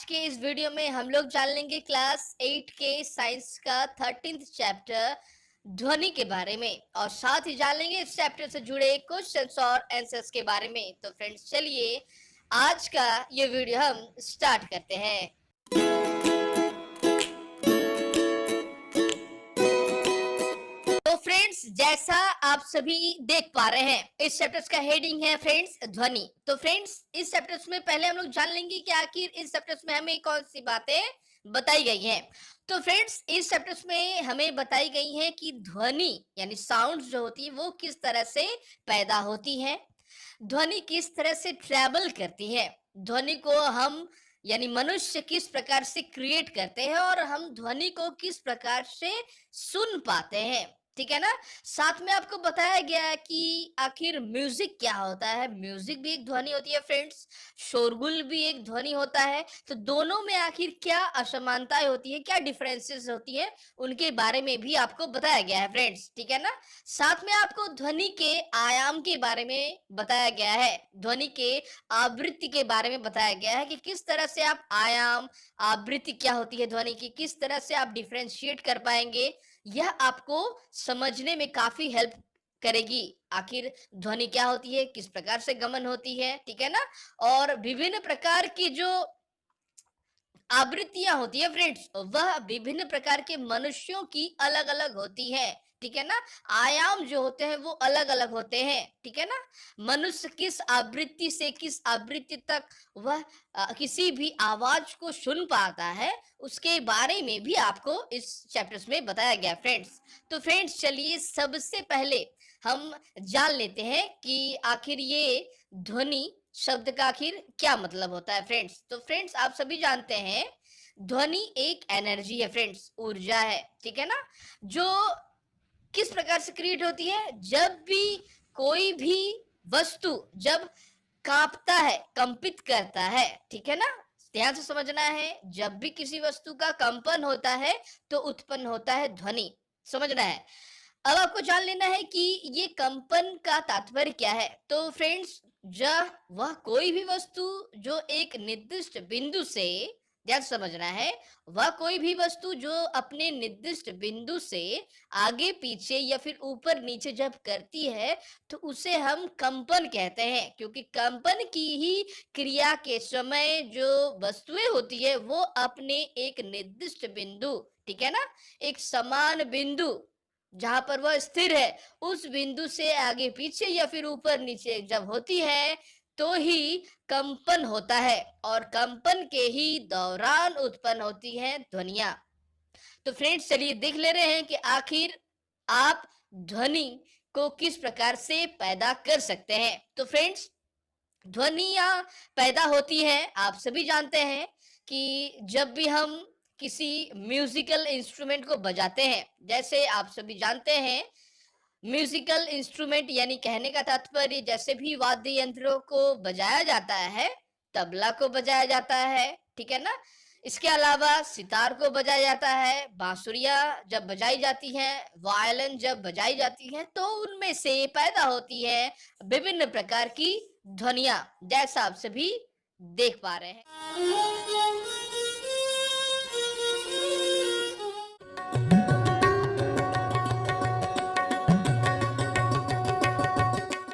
आज के इस वीडियो में हम लोग जान लेंगे क्लास 8 के साइंस का 13th चैप्टर ध्वनि के बारे में और साथ ही जान लेंगे इस चैप्टर से जुड़े क्वेश्चंस और आंसर्स के बारे में। तो फ्रेंड्स चलिए आज का ये वीडियो हम स्टार्ट करते हैं। तो फ्रेंड्स जैसा आप सभी देख पा रहे हैं इस चैप्टर्स का हेडिंग है फ्रेंड्स ध्वनि। तो फ्रेंड्स इस चैप्टर्स में पहले हम लोग जान लेंगे कि आखिर इस चैप्टर्स में हमें कौन सी बातें बताई गई हैं। तो फ्रेंड्स इस चैप्टर्स में हमें बताई गई है कि ध्वनि यानी साउंड जो होती है वो किस तरह से पैदा होती है, ध्वनि किस तरह से ट्रेवल करती है, ध्वनि को हम यानी मनुष्य किस प्रकार से क्रिएट करते हैं और हम ध्वनि को किस प्रकार से सुन पाते हैं, ठीक है ना। साथ में आपको बताया गया है कि आखिर म्यूजिक क्या होता है, म्यूजिक भी एक ध्वनि होती है फ्रेंड्स, शोरगुल भी एक ध्वनि होता है। तो दोनों में आखिर क्या असमानताएं होती है, क्या डिफरेंसेस होती है, उनके बारे में भी आपको बताया गया है फ्रेंड्स, ठीक है ना। साथ में आपको ध्वनि के आयाम के बारे में बताया गया है, ध्वनि के आवृत्ति के बारे में बताया गया है कि किस तरह से आप आयाम आवृत्ति क्या होती है ध्वनि की, किस तरह से आप डिफरेंशिएट कर पाएंगे। यह आपको समझने में काफी हेल्प करेगी आखिर ध्वनि क्या होती है, किस प्रकार से गमन होती है, ठीक है ना। और विभिन्न प्रकार की जो आवृत्तियां होती है फ्रेंड्स वह विभिन्न प्रकार के मनुष्यों की अलग अलग होती है, ठीक है ना। आयाम जो होते हैं वो अलग अलग होते हैं, ठीक है ना। मनुष्य किस आवृत्ति से किस आवृत्ति तक वह किसी भी आवाज को सुन पाता है उसके बारे में भी आपको इस चैप्टर्स में बताया गया फ्रेंड्स। तो फ्रेंड्स चलिए सबसे पहले हम जान लेते हैं कि आखिर ये ध्वनि शब्द का आखिर क्या मतलब होता है फ्रेंड्स। तो फ्रेंड्स आप सभी जानते हैं ध्वनि एक एनर्जी है फ्रेंड्स, ऊर्जा है, ठीक है ना, जो किस प्रकार से क्रिएट होती है, जब भी कोई भी वस्तु जब कांपता है, कंपित करता है, ठीक है ना। ध्यान से समझना है, जब भी किसी वस्तु का कंपन होता है तो उत्पन्न होता है ध्वनि, समझना है। अब आपको जान लेना है कि ये कंपन का तात्पर्य क्या है। तो फ्रेंड्स जब वह कोई भी वस्तु जो एक निर्दिष्ट बिंदु से, ध्यान से समझना है, वह कोई भी वस्तु जो अपने निर्दिष्ट बिंदु से आगे पीछे या फिर ऊपर नीचे जब करती है तो उसे हम कंपन कहते हैं, क्योंकि कंपन की ही क्रिया के समय जो वस्तुएं होती है वो अपने एक निर्दिष्ट बिंदु, ठीक है ना, एक समान बिंदु जहां पर वह स्थिर है उस बिंदु से आगे पीछे या फिर ऊपर नीचे जब होती है तो ही कंपन होता है और कंपन के ही दौरान उत्पन्न होती है ध्वनियां। तो फ्रेंड्स चलिए देख ले रहे हैं कि आखिर आप ध्वनि को किस प्रकार से पैदा कर सकते हैं। तो फ्रेंड्स ध्वनियां पैदा होती है, आप सभी जानते हैं कि जब भी हम किसी म्यूजिकल इंस्ट्रूमेंट को बजाते हैं, जैसे आप सभी जानते हैं म्यूजिकल इंस्ट्रूमेंट यानी कहने का तात्पर्य जैसे भी वाद्य यंत्रों को बजाया जाता है, तबला को बजाया जाता है, ठीक है ना। इसके अलावा सितार को बजाया जाता है, बांसुरियां जब बजाई जाती हैं, वायलिन जब बजाई जाती हैं तो उनमें से पैदा होती है विभिन्न प्रकार की ध्वनियां, जैसा आप सभी देख पा रहे हैं।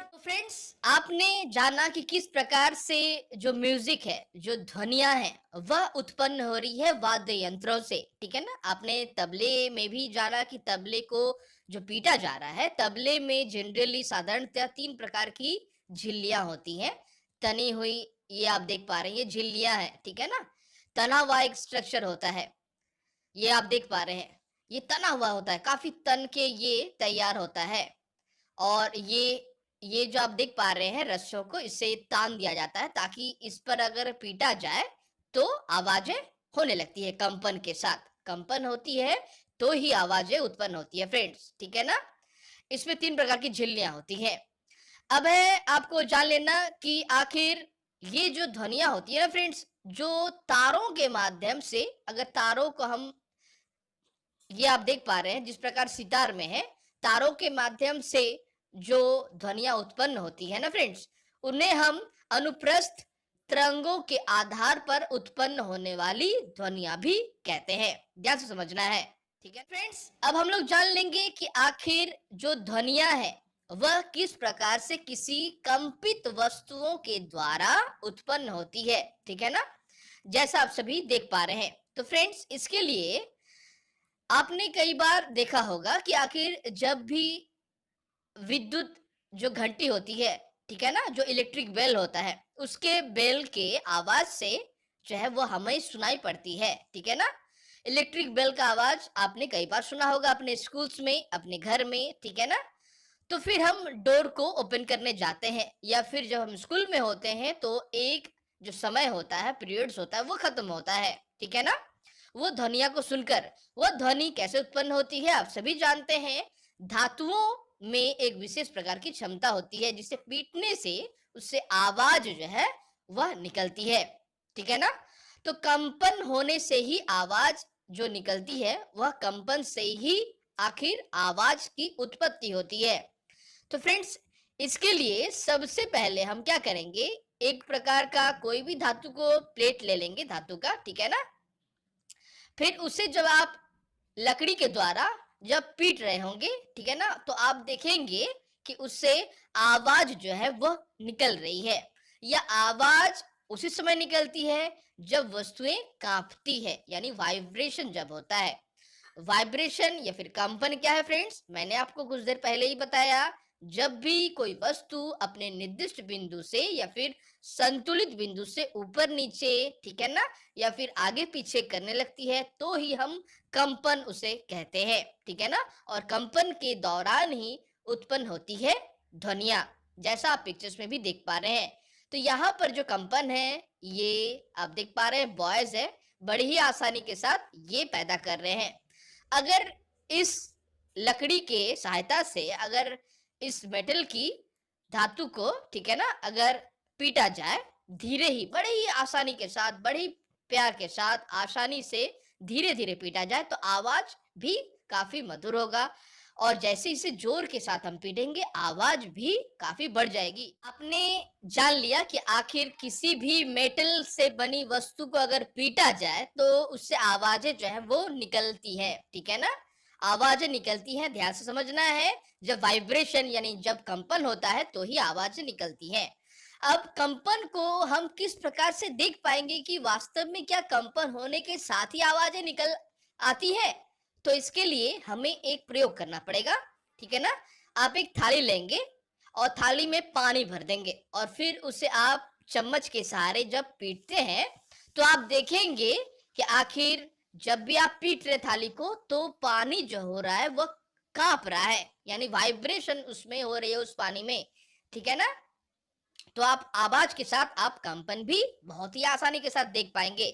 तो फ्रेंड्स आपने जाना कि किस प्रकार से जो म्यूजिक है, जो ध्वनियां हैं वह उत्पन्न हो रही है वाद्य यंत्रों से, ठीक है ना। आपने तबले में भी जाना कि तबले को जो पीटा जा रहा है, तबले में जनरली साधारणतः 3 प्रकार की झिल्लियां होती हैं, तनी हुई, ये आप देख पा रहे हैं ये झिल्लियां हैं, ठीक है ना। तना हुआ एक स्ट्रक्चर होता है, ये आप देख पा रहे हैं, ये तना हुआ होता है, काफी तन के ये तैयार होता है। और ये जो आप देख पा रहे हैं रस्सों को, इससे तान दिया जाता है ताकि इस पर अगर पीटा जाए तो आवाजें होने लगती है, कंपन के साथ कंपन होती है तो ही आवाजें उत्पन्न होती है फ्रेंड्स, ठीक है ना। इसमें 3 प्रकार की झिल्लियां होती हैं। अब है आपको जान लेना कि आखिर ये जो ध्वनियां होती है ना फ्रेंड्स, जो तारों के माध्यम से, अगर तारों को हम, ये आप देख पा रहे हैं जिस प्रकार सितार में है, तारों के माध्यम से जो ध्वनियां उत्पन्न होती है ना फ्रेंड्स, उन्हें हम अनुप्रस्थ तरंगों के आधार पर उत्पन्न होने वाली ध्वनियां भी कहते हैं। ध्यान से समझना है। ठीक है फ्रेंड्स, अब हम लोग जान लेंगे कि आखिर जो ध्वनियां है वह किस प्रकार से किसी कंपित वस्तुओं के द्वारा उत्पन्न होती है। ठीक है ना, जैसा आप सभी देख पा रहे हैं। तो फ्रेंड्स, इसके लिए आपने कई बार देखा होगा कि आखिर जब भी विद्युत जो घंटी होती है, ठीक है ना, जो इलेक्ट्रिक बेल होता है, उसके बेल के आवाज से जो है वो हमें सुनाई पड़ती है। ठीक है ना, इलेक्ट्रिक बेल का आवाज आपने कई बार सुना होगा अपने स्कूल्स में, अपने घर में। ठीक है ना, तो फिर हम डोर को ओपन करने जाते हैं, या फिर जब हम स्कूल में होते हैं तो एक जो समय होता है, पीरियड्स होता है, वो खत्म होता है। ठीक है ना, वो ध्वनिया को सुनकर, वह ध्वनि कैसे उत्पन्न होती है आप सभी जानते हैं। धातुओं में एक विशेष प्रकार की क्षमता होती है जिसे पीटने से उससे आवाज जो है वह निकलती है। ठीक है ना, तो कंपन होने से ही आवाज जो निकलती है, वह कंपन से ही आखिर आवाज की उत्पत्ति होती है। तो फ्रेंड्स, इसके लिए सबसे पहले हम क्या करेंगे, एक प्रकार का कोई भी धातु को प्लेट ले लेंगे, धातु का। ठीक है ना, फिर उसे जब आप लकड़ी के द्वारा जब पीट रहे होंगे, ठीक है ना, तो आप देखेंगे कि उससे आवाज जो है वह निकल रही है। यह आवाज उसी समय निकलती है जब वस्तुएं कांपती है, यानी वाइब्रेशन जब होता है। वाइब्रेशन या फिर कंपन क्या है फ्रेंड्स, मैंने आपको कुछ देर पहले ही बताया। जब भी कोई वस्तु अपने निर्दिष्ट बिंदु से या फिर संतुलित बिंदु से ऊपर नीचे, ठीक है ना, या फिर आगे पीछे करने लगती है, तो ही हम कंपन उसे कहते हैं। ठीक है ना, और कंपन के दौरान ही उत्पन्न होती है ध्वनियां, जैसा आप पिक्चर्स में भी देख पा रहे हैं। तो यहाँ पर जो कंपन है, ये आप देख पा रहे हैं बॉयज है, बड़ी ही आसानी के साथ ये पैदा कर रहे हैं। अगर इस लकड़ी के सहायता से, अगर इस मेटल की धातु को, ठीक है ना, अगर पीटा जाए धीरे ही, बड़े ही आसानी के साथ, बड़े ही प्यार के साथ, आसानी से धीरे धीरे पीटा जाए, तो आवाज भी काफी मधुर होगा। और जैसे इसे जोर के साथ हम पीटेंगे, आवाज भी काफी बढ़ जाएगी। आपने जान लिया कि आखिर किसी भी मेटल से बनी वस्तु को अगर पीटा जाए तो उससे आवाजें जो है वो निकलती है। ठीक है ना, आवाजें निकलती हैं, ध्यान से समझना है। जब वाइब्रेशन यानी जब कंपन होता है तो ही आवाजें निकलती हैं। अब कंपन को हम किस प्रकार से देख पाएंगे कि वास्तव में क्या कंपन होने के साथ ही आवाजें निकल आती है, तो इसके लिए हमें एक प्रयोग करना पड़ेगा। ठीक है ना, आप एक थाली लेंगे और थाली में पानी भर देंगे, और फिर उसे आप चम्मच के सहारे जब पीटते हैं तो आप देखेंगे कि आखिर जब भी आप पीट रहे थाली को, तो पानी जो हो रहा है वह कांप रहा है, यानी वाइब्रेशन उसमें हो रही है उस पानी में। ठीक है ना, तो आप आवाज के साथ आप कंपन भी बहुत ही आसानी के साथ देख पाएंगे।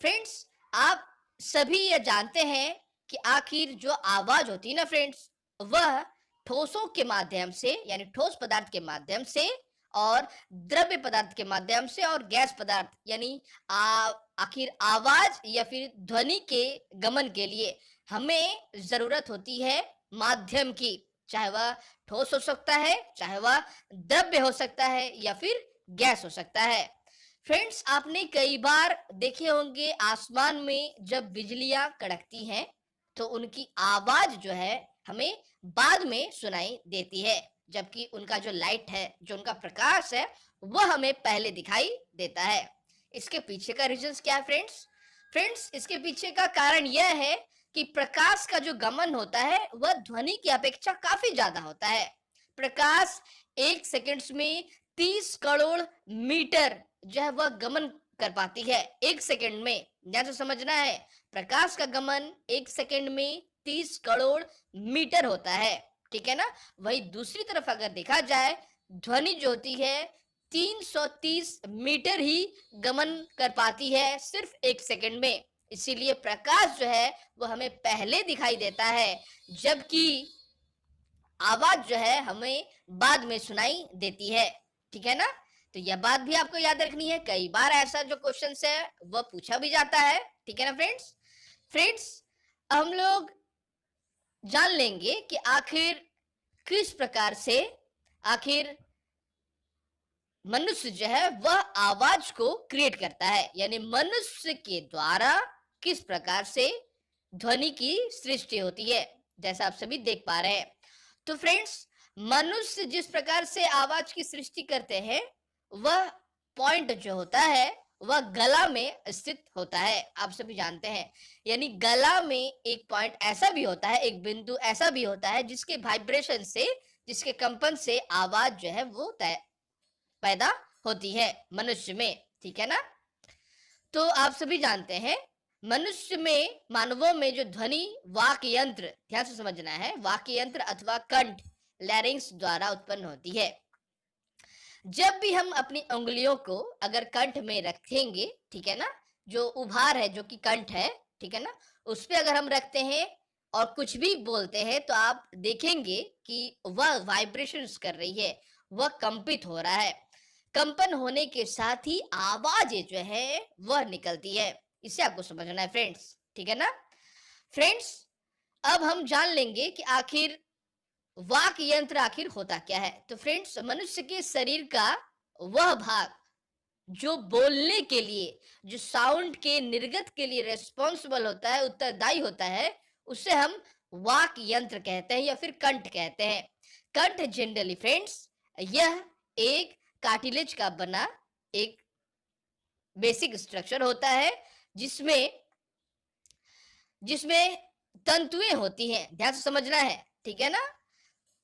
फ्रेंड्स, आप सभी ये जानते हैं कि आखिर जो आवाज होती है ना फ्रेंड्स, वह ठोसों के माध्यम से, यानी ठोस पदार्थ के माध्यम से, और द्रव्य पदार्थ के माध्यम से, और गैस पदार्थ, यानी आखिर आवाज या फिर ध्वनि के गमन के लिए हमें जरूरत होती है माध्यम की। चाहे वह ठोस हो सकता है, चाहे वह द्रव्य हो सकता है, या फिर गैस हो सकता है। फ्रेंड्स, आपने कई बार देखे होंगे आसमान में जब बिजलियां कड़कती हैं तो उनकी आवाज जो है हमें बाद में सुनाई देती है, जबकि उनका जो लाइट है, जो उनका प्रकाश है, वह हमें पहले दिखाई देता है। इसके पीछे का रीजंस क्या है फ्रेंड्स? फ्रेंड्स, इसके पीछे का कारण यह है कि प्रकाश का जो गमन होता है वह ध्वनि की अपेक्षा काफी ज्यादा होता है। प्रकाश 1 सेकंड में 30 करोड़ मीटर जो है वह गमन कर पाती है, 1 सेकंड में। ध्यान से समझना है, प्रकाश का गमन 1 सेकंड में 30 करोड़ मीटर होता है। ठीक है ना, वही दूसरी तरफ अगर देखा जाए, ध्वनि जो होती है 330 मीटर ही गमन कर पाती है सिर्फ 1 सेकंड में। इसीलिए प्रकाश जो है वो हमें पहले दिखाई देता है, जबकि आवाज जो है हमें बाद में सुनाई देती है। ठीक है ना, तो यह बात भी आपको याद रखनी है। कई बार ऐसा जो क्वेश्चन है वह पूछा भी जाता है। ठीक है ना फ्रेंड्स? फ्रेंड्स, हम लोग जान लेंगे कि आखिर किस प्रकार से आखिर मनुष्य जो है वह आवाज को क्रिएट करता है, यानी मनुष्य के द्वारा किस प्रकार से ध्वनि की सृष्टि होती है, जैसा आप सभी देख पा रहे हैं। तो फ्रेंड्स, मनुष्य जिस प्रकार से आवाज की सृष्टि करते हैं, वह पॉइंट जो होता है वह गला में स्थित होता है, आप सभी जानते हैं। यानी गला में एक पॉइंट ऐसा भी होता है, एक बिंदु ऐसा भी होता है जिसके वाइब्रेशन से, जिसके कंपन से आवाज जो है वो पैदा होती है मनुष्य में, ठीक है ना। तो आप सभी जानते हैं, मनुष्य में, मानवों में जो ध्वनि वाक यंत्र, ध्यान से समझना है, वाक यंत्र अथवा कंठ, लैरिंग्स द्वारा उत्पन्न होती है। जब भी हम अपनी उंगलियों को अगर कंठ में रखेंगे, ठीक है ना, जो उभार है जो कि कंठ है, ठीक है ना, उस पे अगर हम रखते हैं और कुछ भी बोलते हैं तो आप देखेंगे कि वह वाइब्रेशंस कर रही है, वह कंपित हो रहा है। कंपन होने के साथ ही आवाज जो है वह निकलती है। इसे आपको समझना है फ्रेंड्स, ठीक है ना। फ्रेंड्स, अब हम जान लेंगे कि आखिर वाक यंत्र आखिर होता क्या है। तो फ्रेंड्स, मनुष्य के शरीर का वह भाग जो बोलने के लिए, जो साउंड के निर्गत के लिए रेस्पॉन्सिबल होता है, उत्तरदायी होता है, उसे हम वाक यंत्र कहते हैं या फिर कंठ कहते हैं। कंठ जनरली फ्रेंड्स, यह एक कार्टिलेज का बना एक बेसिक स्ट्रक्चर होता है, जिसमें जिसमें तंतुएं होती हैं, ध्यान से समझना है, ठीक है ना।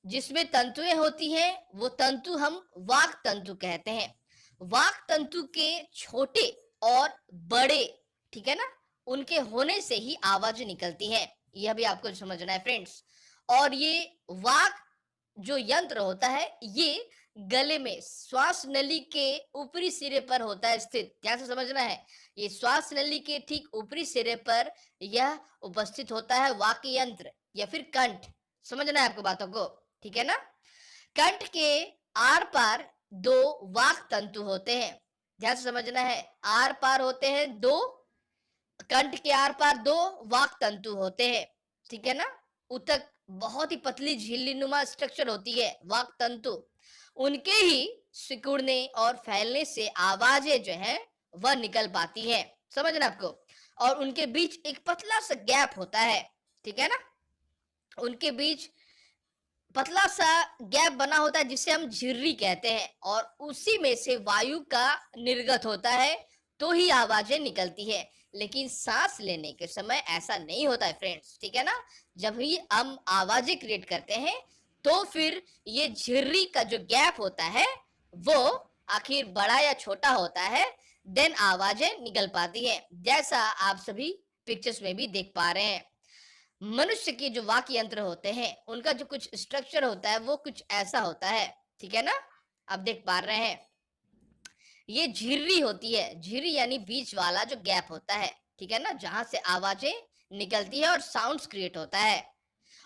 जिसमें तंतुएं होती हैं, वो तंतु हम वाक तंतु कहते हैं। वाक तंतु के छोटे और बड़े, ठीक है ना, उनके होने से ही आवाज निकलती है, यह भी आपको समझना है फ्रेंड्स। और ये वाक जो यंत्र होता है, ये गले में श्वास नली के ऊपरी सिरे पर होता है स्थित, ध्यान से समझना है। ये श्वास नली के ठीक ऊपरी सिरे पर यह उपस्थित होता है वाक यंत्र या फिर कंठ। समझना है आपको बातों को, ठीक है ना। कंठ के आर पार दो वाक तंतु होते हैं, ध्यान से समझना है। आर पार होते हैं दो, कंठ के आर पार दो वाक तंतु होते हैं, ठीक है ना। उतक बहुत ही पतली झिल्ली नुमा स्ट्रक्चर होती है वाक तंतु, उनके ही सिकुड़ने और फैलने से आवाजें जो है वह निकल पाती है, समझना आपको। और उनके बीच एक पतला सा गैप होता है, ठीक है ना। उनके बीच पतला सा गैप बना होता है जिसे हम झिर्री कहते हैं, और उसी में से वायु का निर्गत होता है तो ही आवाजें निकलती है। लेकिन सांस लेने के समय ऐसा नहीं होता है फ्रेंड्स, ठीक है ना। जब भी हम आवाजें क्रिएट करते हैं तो फिर ये झिर्री का जो गैप होता है वो आखिर बड़ा या छोटा होता है, देन आवाजें निकल पाती है, जैसा आप सभी पिक्चर्स में भी देख पा रहे हैं। मनुष्य के जो वाक यंत्र होते हैं, उनका जो कुछ स्ट्रक्चर होता है वो कुछ ऐसा होता है, ठीक है ना, आप देख पा रहे हैं। ये झिर्री होती है, झिर्री यानी बीच वाला जो गैप होता है, ठीक है ना, जहां से आवाजें निकलती है और साउंड्स क्रिएट होता है।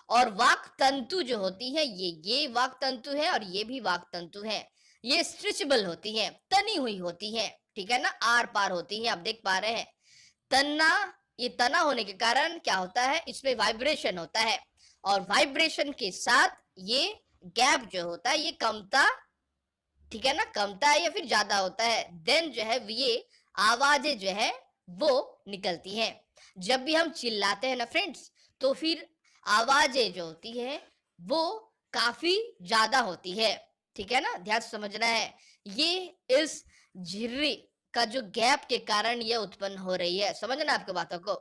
और वाक तंतु जो होती है, ये वाक तंतु है और ये भी वाक तंतु है। ये स्ट्रेचेबल होती है, तनी हुई होती है, ठीक है ना, आर पार होती है, आप देख पा रहे हैं। तना, ये तना होने के कारण क्या होता है, इसमें वाइब्रेशन होता है, और वाइब्रेशन के साथ ये गैप जो होता है ये कमता, ठीक है ना, कमता है या फिर ज्यादा होता है, देन जो है ये आवाजें जो है वो निकलती हैं। जब भी हम चिल्लाते हैं ना फ्रेंड्स, तो फिर आवाजें जो होती है वो काफी ज्यादा होती है, ठीक है ना, ध्यान से समझना है। ये इस झिर्री का जो गैप के कारण ये उत्पन्न हो रही है, समझना आपको बातों को।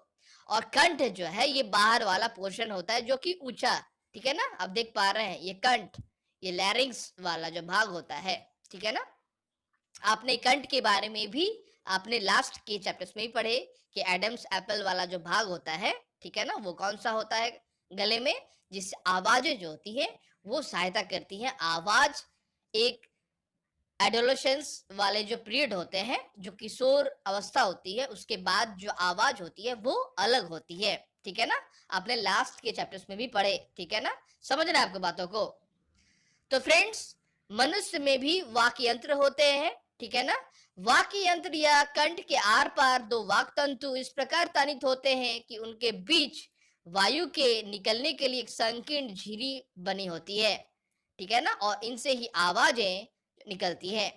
और कंठ जो है ये बाहर वाला पोर्शन होता है जो कि ऊंचा, ठीक है ना, आप देख पा रहे हैं, ये कंठ, ये लैरिंग्स वाला जो भाग होता है, ठीक है ना। आपने कंठ के बारे में भी आपने लास्ट के चैप्टर्स में ही पढ़े कि एडम्स एप्पल वाला जो भाग होता है, ठीक है ना, वो कौन सा होता है गले में, जिससे आवाजें जो होती है वो सहायता करती है। आवाज एक एडोलेसेंस वाले जो पीरियड होते हैं, जो किशोर अवस्था होती है, उसके बाद जो आवाज होती है वो अलग होती है, ठीक है ना। आपने लास्ट के चैप्टर्स में भी पढ़े, ठीक है ना, समझना है आपको बातों को। तो फ्रेंड्स, मनुष्य में भी वाक यंत्र होते हैं, ठीक है ना। वाक यंत्र या कंठ के आर पार दो वाक तंतु इस प्रकार तानित होते हैं कि उनके बीच वायु के निकलने के लिए एक संकीर्ण झिरी बनी होती है, ठीक है ना, और इनसे ही आवाजें निकलती है।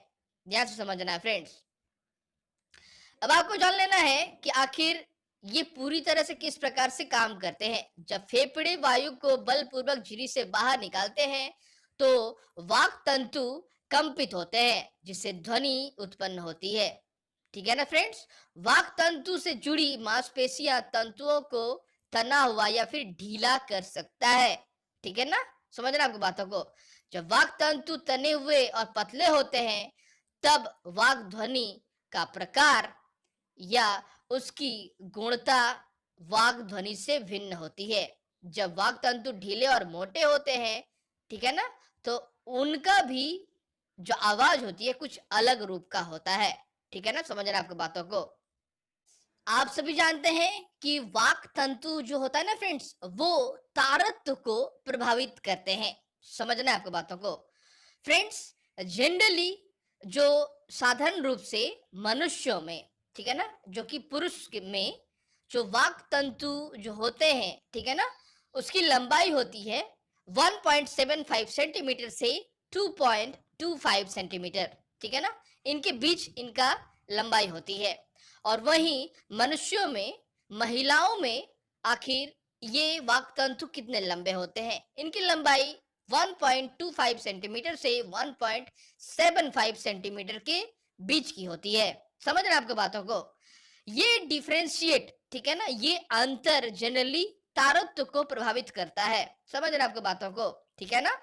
ध्यान से समझना है फ्रेंड्स। अब आपको जान लेना है कि आखिर ये पूरी तरह से किस प्रकार से काम करते हैं। जब फेफड़े वायु को बलपूर्वक झिरी से बाहर निकालते हैं तो वाक तंतु कंपित होते हैं जिससे ध्वनि उत्पन्न होती है। ठीक है ना फ्रेंड्स। वाक तंतु से जुड़ी मांसपेशियां तंतुओं को तना हुआ या फिर ढीला कर सकता है। ठीक है ना, समझना आपको बातों को। जब वाक तंतु तने हुए और पतले होते हैं तब वाक ध्वनि का प्रकार या उसकी गुणता वाग ध्वनि से भिन्न होती है। जब वाग तंतु ढीले और मोटे होते हैं, ठीक है ना, तो उनका भी जो आवाज होती है कुछ अलग रूप का होता है। ठीक है ना, समझ रहे हैं आपकी बातों को। आप सभी जानते हैं कि वाक तंतु जो होता है ना फ्रेंड्स, वो तारत्व को प्रभावित करते हैं। समझना है आपको बातों को फ्रेंड्स। जनरली जो साधारण रूप से मनुष्यों में, ठीक है ना, जो कि में जो वाक तंतु जो होते हैं, ठीक है ना, उसकी लंबाई होती है 1.75 सेंटीमीटर से 2.25 सेंटीमीटर। ठीक है ना, इनके बीच इनका लंबाई होती है। और वहीं मनुष्यों में, महिलाओं में आखिर ये वाक तंतु कितने लंबे होते हैं? इनकी लंबाई 1.25 सेंटीमीटर से 1.75 सेंटीमीटर के बीच की होती है। समझ रहे हैं आपको बातों को। ये डिफरेंशिएट, ठीक है ना, ये अंतर जनरली तारत्व को प्रभावित करता है। समझ रहे हैं आपको बातों को, ठीक है ना।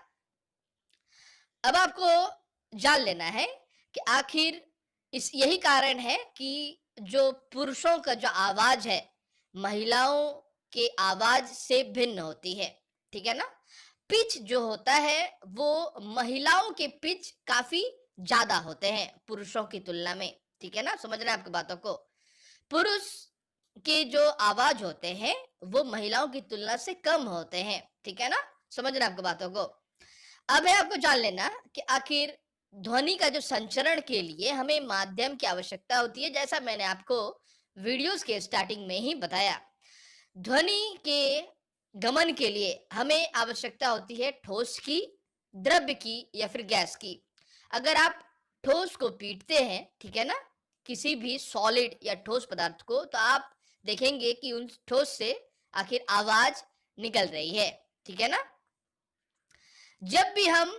अब आपको जान लेना है कि आखिर इस यही कारण है कि जो पुरुषों का जो आवाज है महिलाओं के आवाज से भिन्न होती है। ठीक है ना। पिच जो होता है वो महिलाओं के पिच काफी ज्यादा होते हैं पुरुषों की तुलना में। ठीक है ना, समझ रहे हैं आपकी बातों को। पुरुष के जो आवाज होते हैं वो महिलाओं की तुलना से कम होते हैं। ठीक है ना, समझ रहे हैं आपकी बातों को। अब है आपको जान लेना कि आखिर ध्वनि का जो संचरण के लिए हमें माध्यम की आवश्यकता होती है। जैसा मैंने आपको वीडियोस के स्टार्टिंग में ही बताया, ध्वनि के गमन के लिए हमें आवश्यकता होती है ठोस की, द्रव्य की या फिर गैस की। अगर आप ठोस को पीटते हैं, ठीक है ना, किसी भी सॉलिड या ठोस पदार्थ को, तो आप देखेंगे कि उन ठोस से आखिर आवाज निकल रही है। ठीक है ना। जब भी हम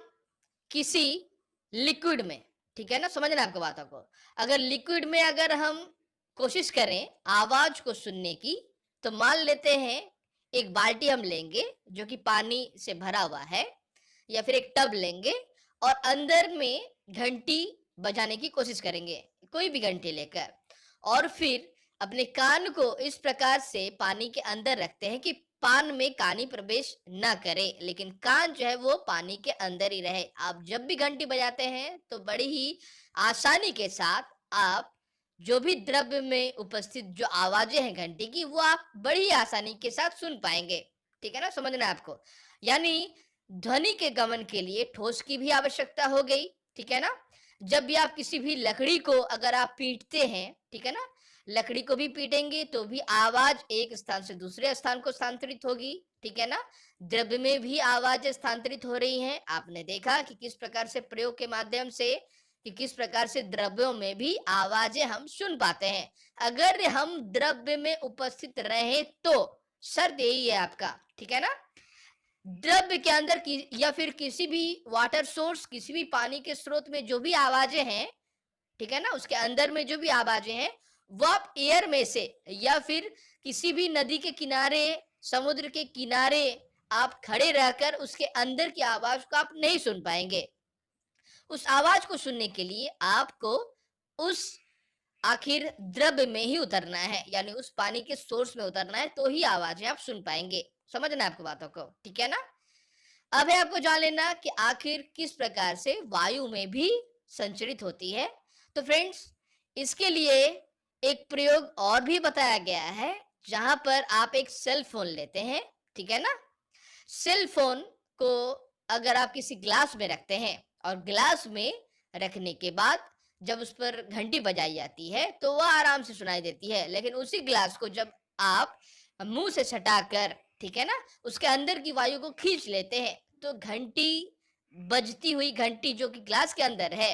किसी लिक्विड में, ठीक है ना, समझना आपको बातों को, अगर लिक्विड में अगर हम कोशिश करें आवाज को सुनने की, तो मान लेते हैं एक बाल्टी हम लेंगे जो कि पानी से भरा हुआ है, या फिर एक टब लेंगे और अंदर में घंटी बजाने की कोशिश करेंगे, कोई भी घंटी लेकर, और फिर अपने कान को इस प्रकार से पानी के अंदर रखते हैं कि पान में कानी प्रवेश ना करे, लेकिन कान जो है वो पानी के अंदर ही रहे। आप जब भी घंटी बजाते हैं तो बड़ी ही आसानी के साथ आप जो भी द्रव्य में उपस्थित जो आवाजें हैं घंटी की, वो आप बड़ी आसानी के साथ सुन पाएंगे। ठीक है ना, समझना आपको। यानी ध्वनि के गमन के लिए ठोस की भी आवश्यकता हो गई। ठीक है ना। जब भी आप किसी भी लकड़ी को अगर आप पीटते हैं, ठीक है ना, लकड़ी को भी पीटेंगे तो भी आवाज एक स्थान से दूसरे स्थान को स्थानांतरित होगी। ठीक है ना। द्रव्य में भी आवाज स्थानांतरित हो रही हैं। आपने देखा कि किस प्रकार से प्रयोग के माध्यम से, कि किस प्रकार से द्रव्यों में भी आवाजें हम सुन पाते हैं। अगर हम द्रव्य में उपस्थित रहे तो शर्त यही है आपका, ठीक है ना। द्रव्य के अंदर की या फिर किसी भी वाटर सोर्स, किसी भी पानी के स्रोत में जो भी आवाजें हैं, ठीक है ना, उसके अंदर में जो भी आवाजें हैं वो आप एयर में से या फिर किसी भी नदी के किनारे, समुद्र के किनारे आप खड़े रहकर उसके अंदर की आवाज को आप नहीं सुन पाएंगे। उस आवाज को सुनने के लिए आपको उस आखिर द्रव्य में ही उतरना है, यानी उस पानी के सोर्स में उतरना है, तो ही आवाजें आप सुन पाएंगे। समझना है आपको बातों को, ठीक है ना। अब है आपको जान लेना कि आखिर किस प्रकार से वायु में भी संचरित होती है। तो फ्रेंड्स, इसके लिए एक प्रयोग और भी बताया गया है, जहां पर आप एक सेल फोन लेते हैं, ठीक है ना। सेल फोन को अगर आप किसी ग्लास में रखते हैं और ग्लास में रखने के बाद जब उस पर घंटी बजाई जाती है तो वह आराम से सुनाई देती है। लेकिन उसी ग्लास को जब आप मुंह से सटाकर, ठीक है ना, उसके अंदर की वायु को खींच लेते हैं तो घंटी, बजती हुई घंटी जो कि ग्लास के अंदर है,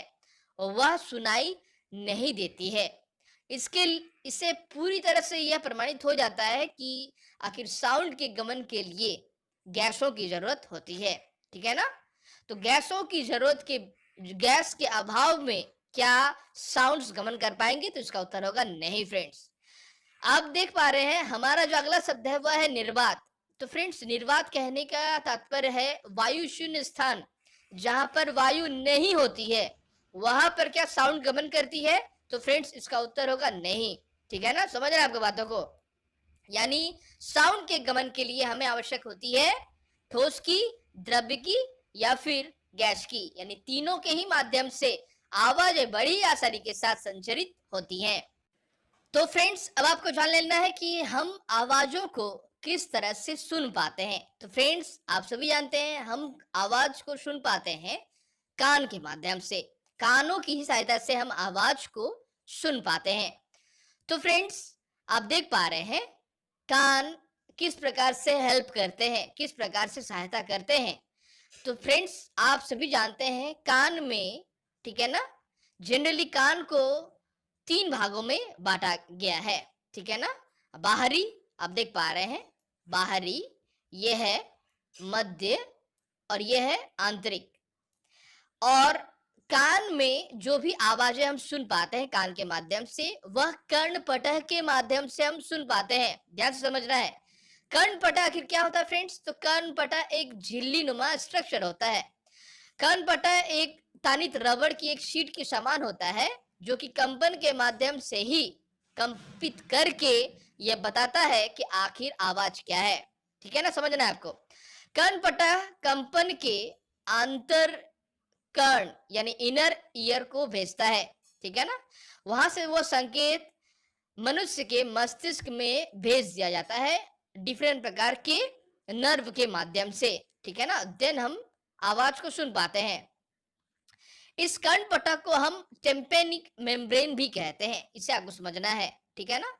वह सुनाई नहीं देती है। इसके इससे पूरी तरह से यह प्रमाणित हो जाता है कि आखिर साउंड के गमन के लिए गैसों की जरूरत होती है। ठीक है ना? तो गैस के अभाव में क्या साउंड्स गमन कर पाएंगे? तो इसका उत्तर होगा नहीं फ्रेंड्स। आप देख पा रहे हैं हमारा जो अगला शब्द है वह है निर्वात। तो फ्रेंड्स निर्वात कहने का तात्पर्य है वायु शून्य स्थान, जहां पर वायु नहीं होती है वहां पर क्या साउंड गमन करती है? तो फ्रेंड्स इसका उत्तर होगा नहीं। ठीक है ना? समझ रहे हैं आपकी बातों को? यानी साउंड के गमन के लिए हमें आवश्यक होती है ठोस की, द्रव्य की या फिर गैस की, यानी तीनों के ही माध्यम से आवाजें बड़ी आसानी के साथ संचरित होती हैं। तो फ्रेंड्स अब आपको जान लेना है कि हम आवाजों को किस तरह से सुन पाते हैं। तो फ्रेंड्स आप सभी जानते हैं हम आवाज को सुन पाते हैं कान के माध्यम से। कानों की ही सहायता से हम आवाज को सुन पाते हैं। तो फ्रेंड्स आप देख पा रहे हैं कान किस प्रकार से हेल्प करते हैं, किस प्रकार से सहायता करते हैं। तो फ्रेंड्स आप सभी जानते हैं कान में, ठीक है ना, जनरली कान को 3 भागों में बांटा गया है। ठीक है ना? बाहरी आप देख पा रहे हैं, बाहरी ये है, मध्य और ये है आंतरिक। और कान में जो भी आवाजें हम सुन पाते हैं कान के माध्यम से वह कर्णपटह के माध्यम से हम सुन पाते हैं। ध्यान से समझना है। कर्णपटह आखिर क्या होता है फ्रेंड्स? तो कर्णपटह एक झिल्ली नुमा स्ट्रक्चर होता है। कर्णपटह एक तानित रबड़ की एक शीट के समान होता है जो कि कंपन के माध्यम से ही कंपित करके यह बताता है कि आखिर आवाज क्या है। ठीक है ना? समझना है आपको। कर्णपटह कंपन के आंतर कर्ण यानी इनर ईयर को भेजता है। ठीक है ना? वहां से वो संकेत मनुष्य के मस्तिष्क में भेज दिया जाता है डिफरेंट प्रकार के नर्व के माध्यम से। ठीक है ना? देन हम आवाज को सुन पाते हैं। इस कर्णपटह को हम टेम्पेनिक मेम्ब्रेन भी कहते हैं। इसे आपको समझना है। ठीक है ना?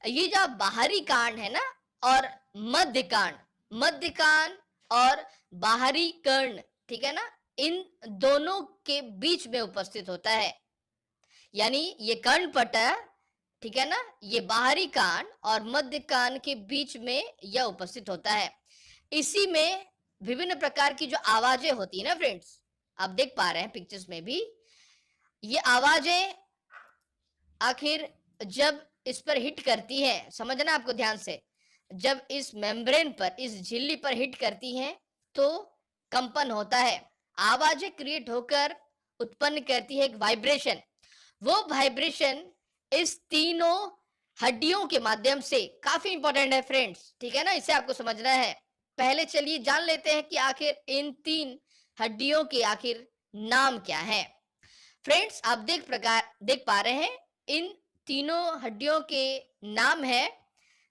ये जो बाहरी कान है ना और मध्य कान और बाहरी कर्ण, ठीक है ना, इन दोनों के बीच में उपस्थित होता है। यानी ये कर्णपटह, ठीक है ना, ये बाहरी कान और मध्य कान के बीच में यह उपस्थित होता है। इसी में विभिन्न प्रकार की जो आवाजें होती है ना फ्रेंड्स, आप देख पा रहे हैं पिक्चर्स में भी, ये आवाजें आखिर जब इस पर हिट करती है, समझना आपको ध्यान से, जब इस मेम्ब्रेन पर, इस झिल्ली पर हिट करती हैं तो कंपन होता है, आवाजें क्रिएट होकर उत्पन्न करती है एक वाइब्रेशन। वो वाइब्रेशन इस तीनों हड्डियों के माध्यम से काफी इंपॉर्टेंट है फ्रेंड्स। ठीक है ना? इसे आपको समझना है। पहले चलिए जान लेते हैं कि आखिर इन 3 हड्डियों के आखिर नाम क्या है। फ्रेंड्स आप देख पा रहे हैं इन तीनों हड्डियों के नाम है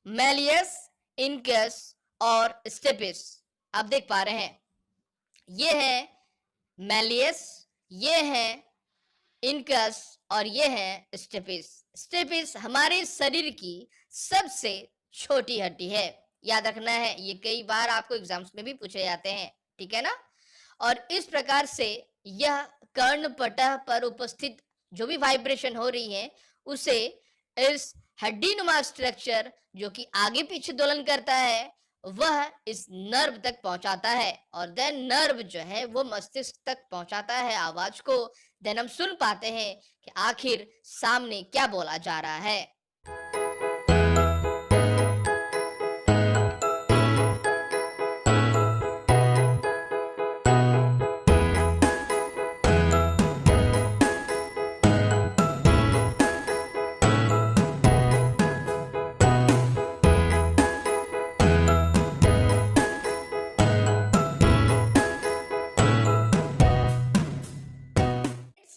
मैलियस, इनकस और स्टेपिस। आप देख पा रहे हैं ये है मैलियस, ये है इनकस और ये है स्टेपिस। स्टेपिस हमारे शरीर की सबसे छोटी हड्डी है। याद रखना है, ये कई बार आपको एग्जाम्स में भी पूछे जाते हैं। ठीक है ना? और इस प्रकार से यह कर्णपटह पर उपस्थित जो भी वाइब्रेशन हो रही है उसे इस हड्डी नुमा स्ट्रक्चर जो कि आगे पीछे दोलन करता है वह इस नर्व तक पहुंचाता है और देन नर्व जो है वो मस्तिष्क तक पहुंचाता है आवाज को। देन हम सुन पाते हैं कि आखिर सामने क्या बोला जा रहा है।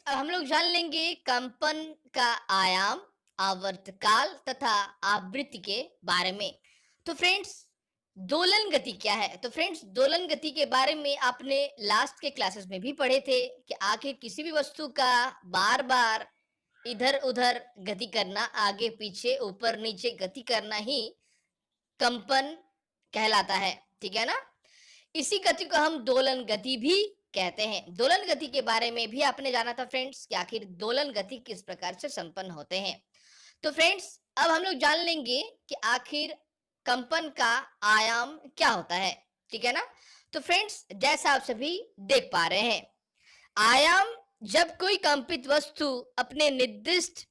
अब हम लोग जान लेंगे कंपन का आयाम, आवर्तकाल तथा आवृत्ति के बारे में। तो फ्रेंड्स दोलन गति क्या है? तो फ्रेंड्स दोलन गति के बारे में आपने लास्ट के क्लासेस में भी पढ़े थे कि आखिर किसी भी वस्तु का बार बार इधर उधर गति करना, आगे पीछे ऊपर नीचे गति करना ही कंपन कहलाता है। ठीक है ना? इसी गति को हम दोलन गति भी कहते हैं। दोलन गति के बारे में भी आपने जाना था फ्रेंड्स कि आखिर दोलन गति किस प्रकार से संपन्न होते हैं। तो फ्रेंड्स अब हम लोग जान लेंगे कि आखिर कंपन का आयाम क्या होता है, ठीक है ना। तो फ्रेंड्स जैसा आप सभी देख पा रहे हैं, आयाम जब कोई कंपित वस्तु अपने निर्दिष्ट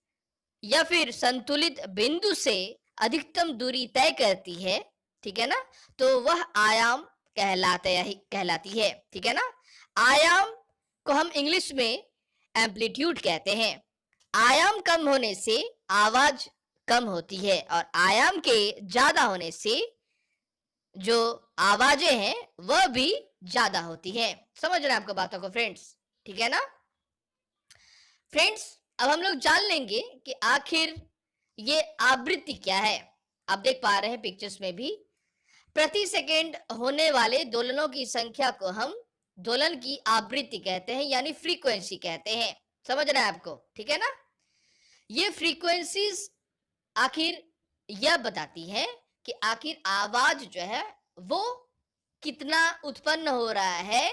या फिर संतुलित बिंदु से अधिकतम दूरी तय करती है, ठीक है ना, तो वह आयाम कहलाती है, ठीक है ना। आयाम को हम इंग्लिश में एम्पलीट्यूड कहते हैं। आयाम कम होने से आवाज कम होती है और आयाम के ज्यादा होने से जो आवाजें हैं वह भी ज्यादा होती है। समझ रहे हैं आपको बातों को फ्रेंड्स, ठीक है ना। फ्रेंड्स अब हम लोग जान लेंगे कि आखिर ये आवृत्ति क्या है। आप देख पा रहे हैं पिक्चर्स में भी, प्रति सेकेंड होने वाले दोलनों की संख्या को हम दोलन की आवृत्ति कहते हैं, यानी फ्रीक्वेंसी कहते हैं। समझ रहे हैं आपको, ठीक है ना। ये फ्रीक्वेंसीज आखिर यह बताती है कि आखिर आवाज जो है वो कितना उत्पन्न हो रहा है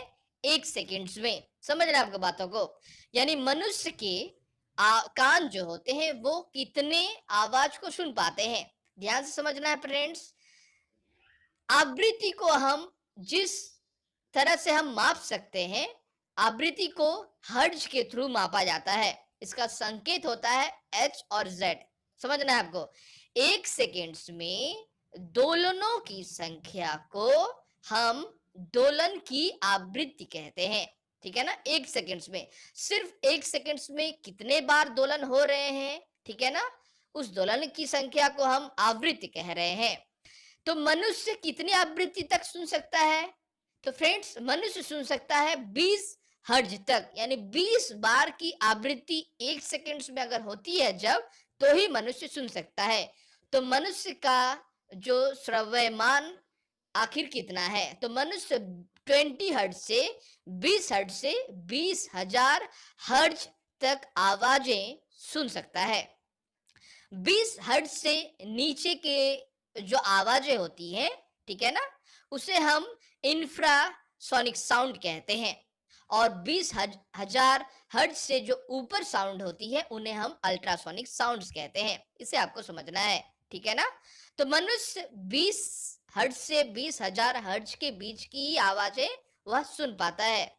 एक सेकेंड्स में। समझ रहे हैं आपको बातों को, यानी मनुष्य के कान जो होते हैं वो कितने आवाज को सुन पाते हैं। ध्यान से समझना है फ्रेंड्स। आवृत्ति को हम जिस तरह से हम माप सकते हैं, आवृत्ति को हर्ट्ज के थ्रू मापा जाता है। इसका संकेत होता है H और Z। समझना है आपको। एक सेकेंड्स में दोलनों की संख्या को हम दोलन की आवृत्ति कहते हैं, ठीक है ना। एक सेकेंड्स में, सिर्फ एक सेकेंड्स में कितने बार दोलन हो रहे हैं, ठीक है ना, उस दोलन की संख्या को हम आवृत्ति कह रहे हैं। तो मनुष्य कितनी आवृत्ति तक सुन सकता है? तो फ्रेंड्स मनुष्य सुन सकता है 20 हर्ट्ज तक, यानी 20 बार की आवृत्ति एक सेकेंड्स में अगर होती है जब, तो ही मनुष्य सुन सकता है। तो मनुष्य का जो श्रव्यमान आखिर कितना है? तो मनुष्य 20 हर्ट्ज से 20 हर्ट्ज से 20,000 हर्ट्ज तक आवाजें सुन सकता है। 20 हर्ट्ज से नीचे के जो आवाजें होती हैं, ठीक है ना, उसे हम इंफ्रासोनिक साउंड कहते हैं। और 20,000 हर्ट्ज से जो ऊपर साउंड होती है उन्हें हम अल्ट्रासोनिक साउंड्स कहते हैं। इसे आपको समझना है, ठीक है ना। तो मनुष्य 20 हर्ट्ज से 20,000 हर्ट्ज के बीच की आवाजें वह सुन पाता है।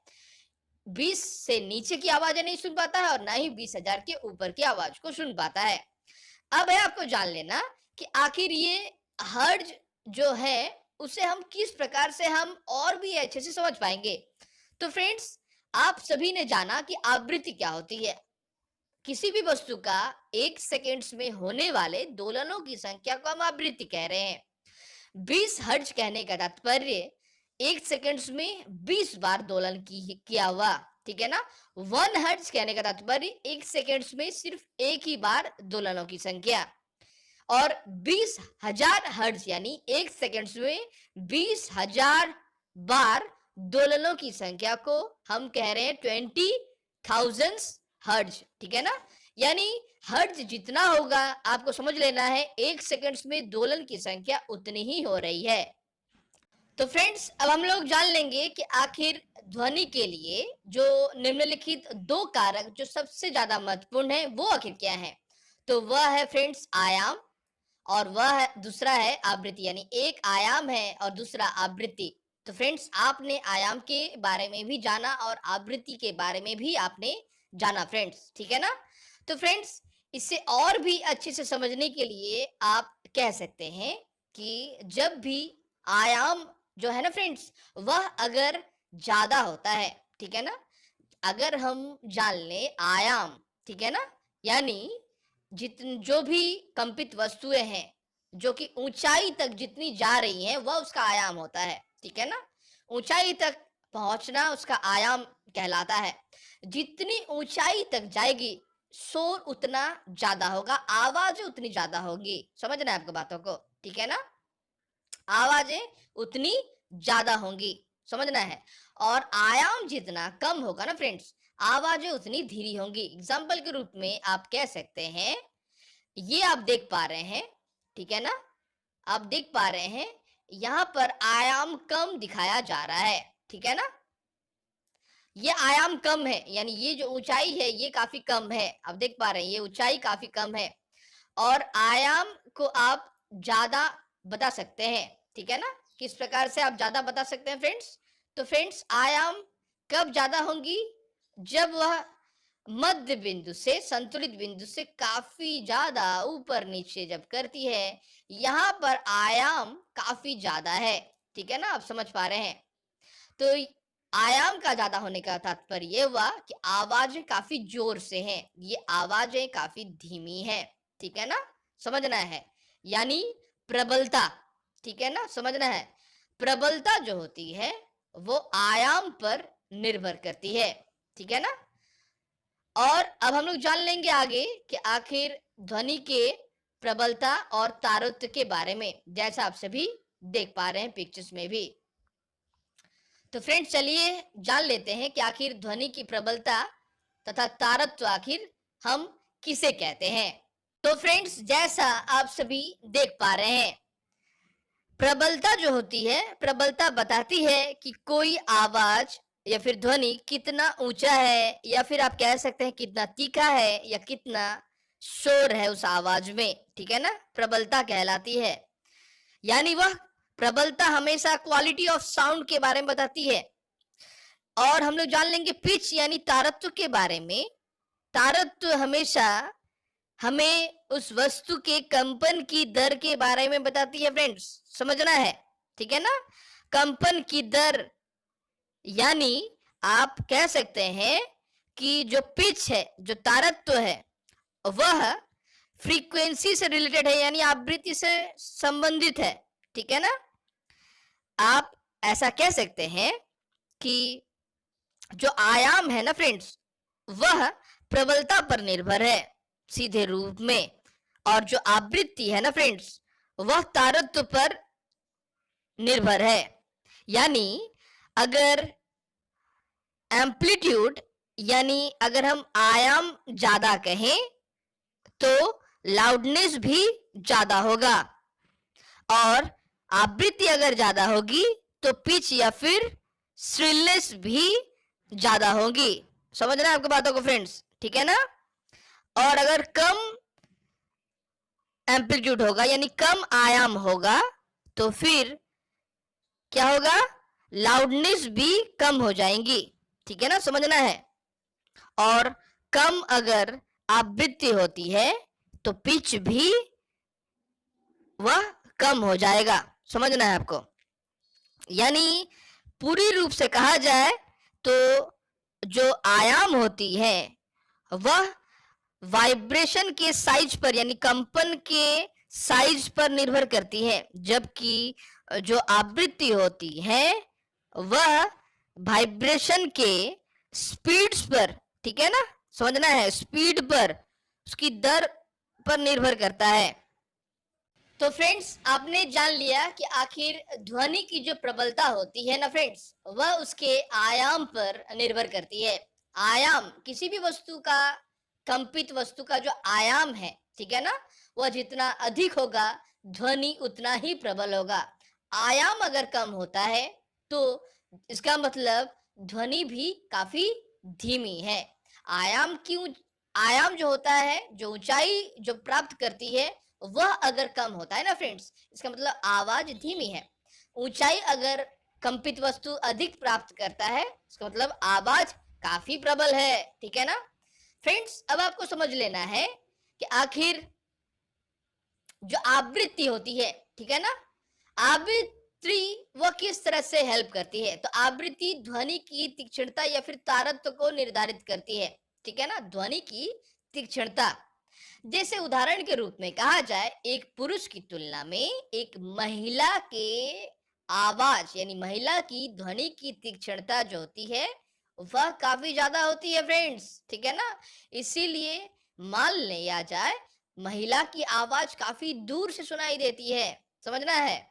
20 से नीचे की आवाजें नहीं सुन पाता है और ना ही 20,000 के ऊपर की आवाज को सुन पाता है। अब है आपको जान लेना कि आखिर ये हर्ट्ज जो है उसे हम किस प्रकार से हम और भी अच्छे से समझ पाएंगे। तो फ्रेंड्स आप सभी ने जाना कि आवृत्ति क्या होती है। किसी भी वस्तु का एक सेकेंड्स में होने वाले दोलनों की संख्या को हम आवृत्ति कह रहे हैं। 20 हर्ट्ज कहने का तात्पर्य एक सेकेंड्स में 20 बार दोलन किया हुआ, ठीक है ना। 1 हर्ट्ज कहने का तात्पर्य एक सेकेंड्स में सिर्फ एक ही बार दोलनों की संख्या। और 20,000 हर्ट्ज यानी एक सेकेंड्स में 20,000 बार दोलनों की संख्या को हम कह रहे हैं 20,000 हर्ट्ज, ठीक है ना। यानी हर्ट्ज जितना होगा आपको समझ लेना है एक सेकेंड्स में दोलन की संख्या उतनी ही हो रही है। तो फ्रेंड्स अब हम लोग जान लेंगे कि आखिर ध्वनि के लिए जो निम्नलिखित दो कारक जो सबसे ज्यादा महत्वपूर्ण है वो आखिर क्या है। तो वह है फ्रेंड्स आयाम और वह दूसरा है आवृत्ति, यानी एक आयाम है और दूसरा आवृत्ति। तो फ्रेंड्स आपने आयाम के बारे में भी जाना और आवृत्ति के बारे में भी आपने जाना फ्रेंड्स, ठीक है ना। तो फ्रेंड्स इसे और भी अच्छे से समझने के लिए आप कह सकते हैं कि जब भी आयाम जो है ना फ्रेंड्स वह अगर ज्यादा होता है, ठीक है ना, अगर हम जान ले आयाम, ठीक है ना, यानी जो भी कंपित वस्तुएं हैं जो कि ऊंचाई तक जितनी जा रही हैं वह उसका आयाम होता है, ठीक है ना। ऊंचाई तक पहुंचना उसका आयाम कहलाता है। जितनी ऊंचाई तक जाएगी शोर उतना ज्यादा होगा, आवाजें उतनी ज्यादा होगी। समझना है आपको बातों को, ठीक है ना। आवाजें उतनी ज्यादा होंगी, समझना है। और आयाम जितना कम होगा ना फ्रेंड्स, आवाजें उतनी धीरी होंगी। एग्जाम्पल के रूप में आप कह सकते हैं, ये आप देख पा रहे हैं, ठीक है ना, आप देख पा रहे हैं यहां पर आयाम कम दिखाया जा रहा है, ठीक है ना। ये आयाम कम है, यानी ये जो ऊंचाई है ये काफी कम है। आप देख पा रहे हैं ये ऊंचाई काफी कम है, और आयाम को आप ज्यादा बता सकते हैं। ठीक है ना? किस प्रकार से आप ज्यादा बता सकते हैं फ्रेंड्स? तो फ्रेंड्स, आयाम कब ज्यादा होंगी? जब वह मध्य बिंदु से, संतुलित बिंदु से काफी ज्यादा ऊपर नीचे जब करती है, यहाँ पर आयाम काफी ज्यादा है। ठीक है ना? आप समझ पा रहे हैं? तो आयाम का ज्यादा होने का तात्पर्य ये हुआ कि आवाजें काफी जोर से हैं, ये आवाजें काफी धीमी हैं। ठीक है ना? समझना है। यानी प्रबलता, ठीक है ना? समझना है। प्रबलता जो होती है वो आयाम पर निर्भर करती है। ठीक है ना? और अब हम लोग जान लेंगे आगे कि आखिर ध्वनि के प्रबलता और तारतम्य के बारे में, जैसा आप सभी देख पा रहे हैं पिक्चर्स में भी। तो फ्रेंड्स, चलिए जान लेते हैं कि आखिर ध्वनि की प्रबलता तथा तारतम्य आखिर हम किसे कहते हैं। तो फ्रेंड्स, जैसा आप सभी देख पा रहे हैं, प्रबलता जो होती है, प्रबलता बताती है कि कोई आवाज या फिर ध्वनि कितना ऊंचा है, या फिर आप कह सकते हैं कितना तीखा है, या कितना शोर है उस आवाज में। ठीक है ना? प्रबलता कहलाती है। यानी वह प्रबलता हमेशा क्वालिटी ऑफ साउंड के बारे में बताती है। और हम लोग जान लेंगे पिच यानी तारतम्य के बारे में। तारतम्य हमेशा हमें उस वस्तु के कंपन की दर के बारे में बताती है फ्रेंड्स, समझना है। ठीक है ना? कंपन की दर, यानी आप कह सकते हैं कि जो पिच है, जो तारतम्य है, वह फ्रीक्वेंसी से रिलेटेड है, यानी आवृत्ति से संबंधित है। ठीक है ना? आप ऐसा कह सकते हैं कि जो आयाम है ना फ्रेंड्स, वह प्रबलता पर निर्भर है सीधे रूप में, और जो आवृत्ति है ना फ्रेंड्स, वह तारतम्य पर निर्भर है। यानी अगर एम्पलीट्यूड, यानी अगर हम आयाम ज्यादा कहें तो लाउडनेस भी ज्यादा होगा, और आवृत्ति अगर ज्यादा होगी तो पिच या फिर श्रिलनेस भी ज्यादा होगी। समझ रहे हैं आपकी बातों को फ्रेंड्स? ठीक है ना? और अगर कम एम्पलीट्यूड होगा, यानी कम आयाम होगा, तो फिर क्या होगा? लाउडनेस भी कम हो जाएंगी। ठीक है ना? समझना है। और कम अगर आवृत्ति होती है तो पिच भी वह कम हो जाएगा। समझना है आपको। यानी पूरी रूप से कहा जाए तो जो आयाम होती है वह वाइब्रेशन के साइज पर, यानी कंपन के साइज पर निर्भर करती है, जबकि जो आवृत्ति होती है वह वाइब्रेशन के स्पीड्स पर, ठीक है ना? समझना है, स्पीड पर, उसकी दर पर निर्भर करता है। तो फ्रेंड्स, आपने जान लिया कि आखिर ध्वनि की जो प्रबलता होती है ना फ्रेंड्स, वह उसके आयाम पर निर्भर करती है। आयाम किसी भी वस्तु का, कंपित वस्तु का जो आयाम है, ठीक है ना, वह जितना अधिक होगा ध्वनि उतना ही प्रबल होगा। आयाम अगर कम होता है तो इसका मतलब ध्वनि भी काफी धीमी है। आयाम क्यों? आयाम जो होता है, जो ऊंचाई जो प्राप्त करती है, वह अगर कम होता है ना फ्रेंड्स, इसका मतलब आवाज धीमी है। ऊंचाई अगर कंपित वस्तु अधिक प्राप्त करता है, इसका मतलब आवाज काफी प्रबल है। ठीक है ना फ्रेंड्स? अब आपको समझ लेना है कि आखिर जो आवृत्ति होती है, ठीक है ना, आवृत्ति वह किस तरह से हेल्प करती है। तो आवृत्ति ध्वनि की तीक्ष्णता या फिर तारतम्य को निर्धारित करती है। ठीक है ना? ध्वनि की तीक्ष्णता, जैसे उदाहरण के रूप में कहा जाए, एक पुरुष की तुलना में एक महिला के आवाज, यानी महिला की ध्वनि की तीक्ष्णता जो होती है वह काफी ज्यादा होती है फ्रेंड्स। ठीक है ना? इसीलिए मान लिया जाए, महिला की आवाज काफी दूर से सुनाई देती है, समझना है,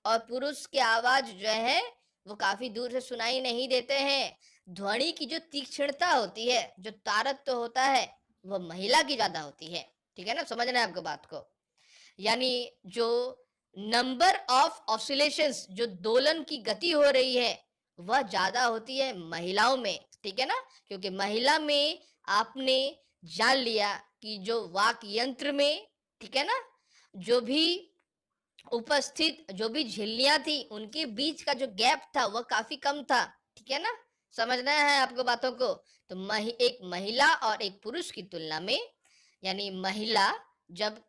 और पुरुष की आवाज जो है वो काफी दूर से सुनाई नहीं देते हैं। ध्वनि की जो तीक्ष्णता होती है, जो तारतम्य होता है, वह महिला की ज्यादा होती है। ठीक है ना? समझना है आपको बात को। यानी जो नंबर ऑफ ऑसिलेशंस, जो दोलन की गति हो रही है, वह ज्यादा होती है महिलाओं में, ठीक है ना। क्योंकि महिला में आपने जान लिया कि जो वाक यंत्र में, ठीक है ना, जो भी उपस्थित जो भी झिल्लियां थी उनके बीच का जो गैप था वह काफी कम था, ठीक है ना। समझना है आपको बातों को। तो एक महिला और एक पुरुष की तुलना में, यानी महिला जब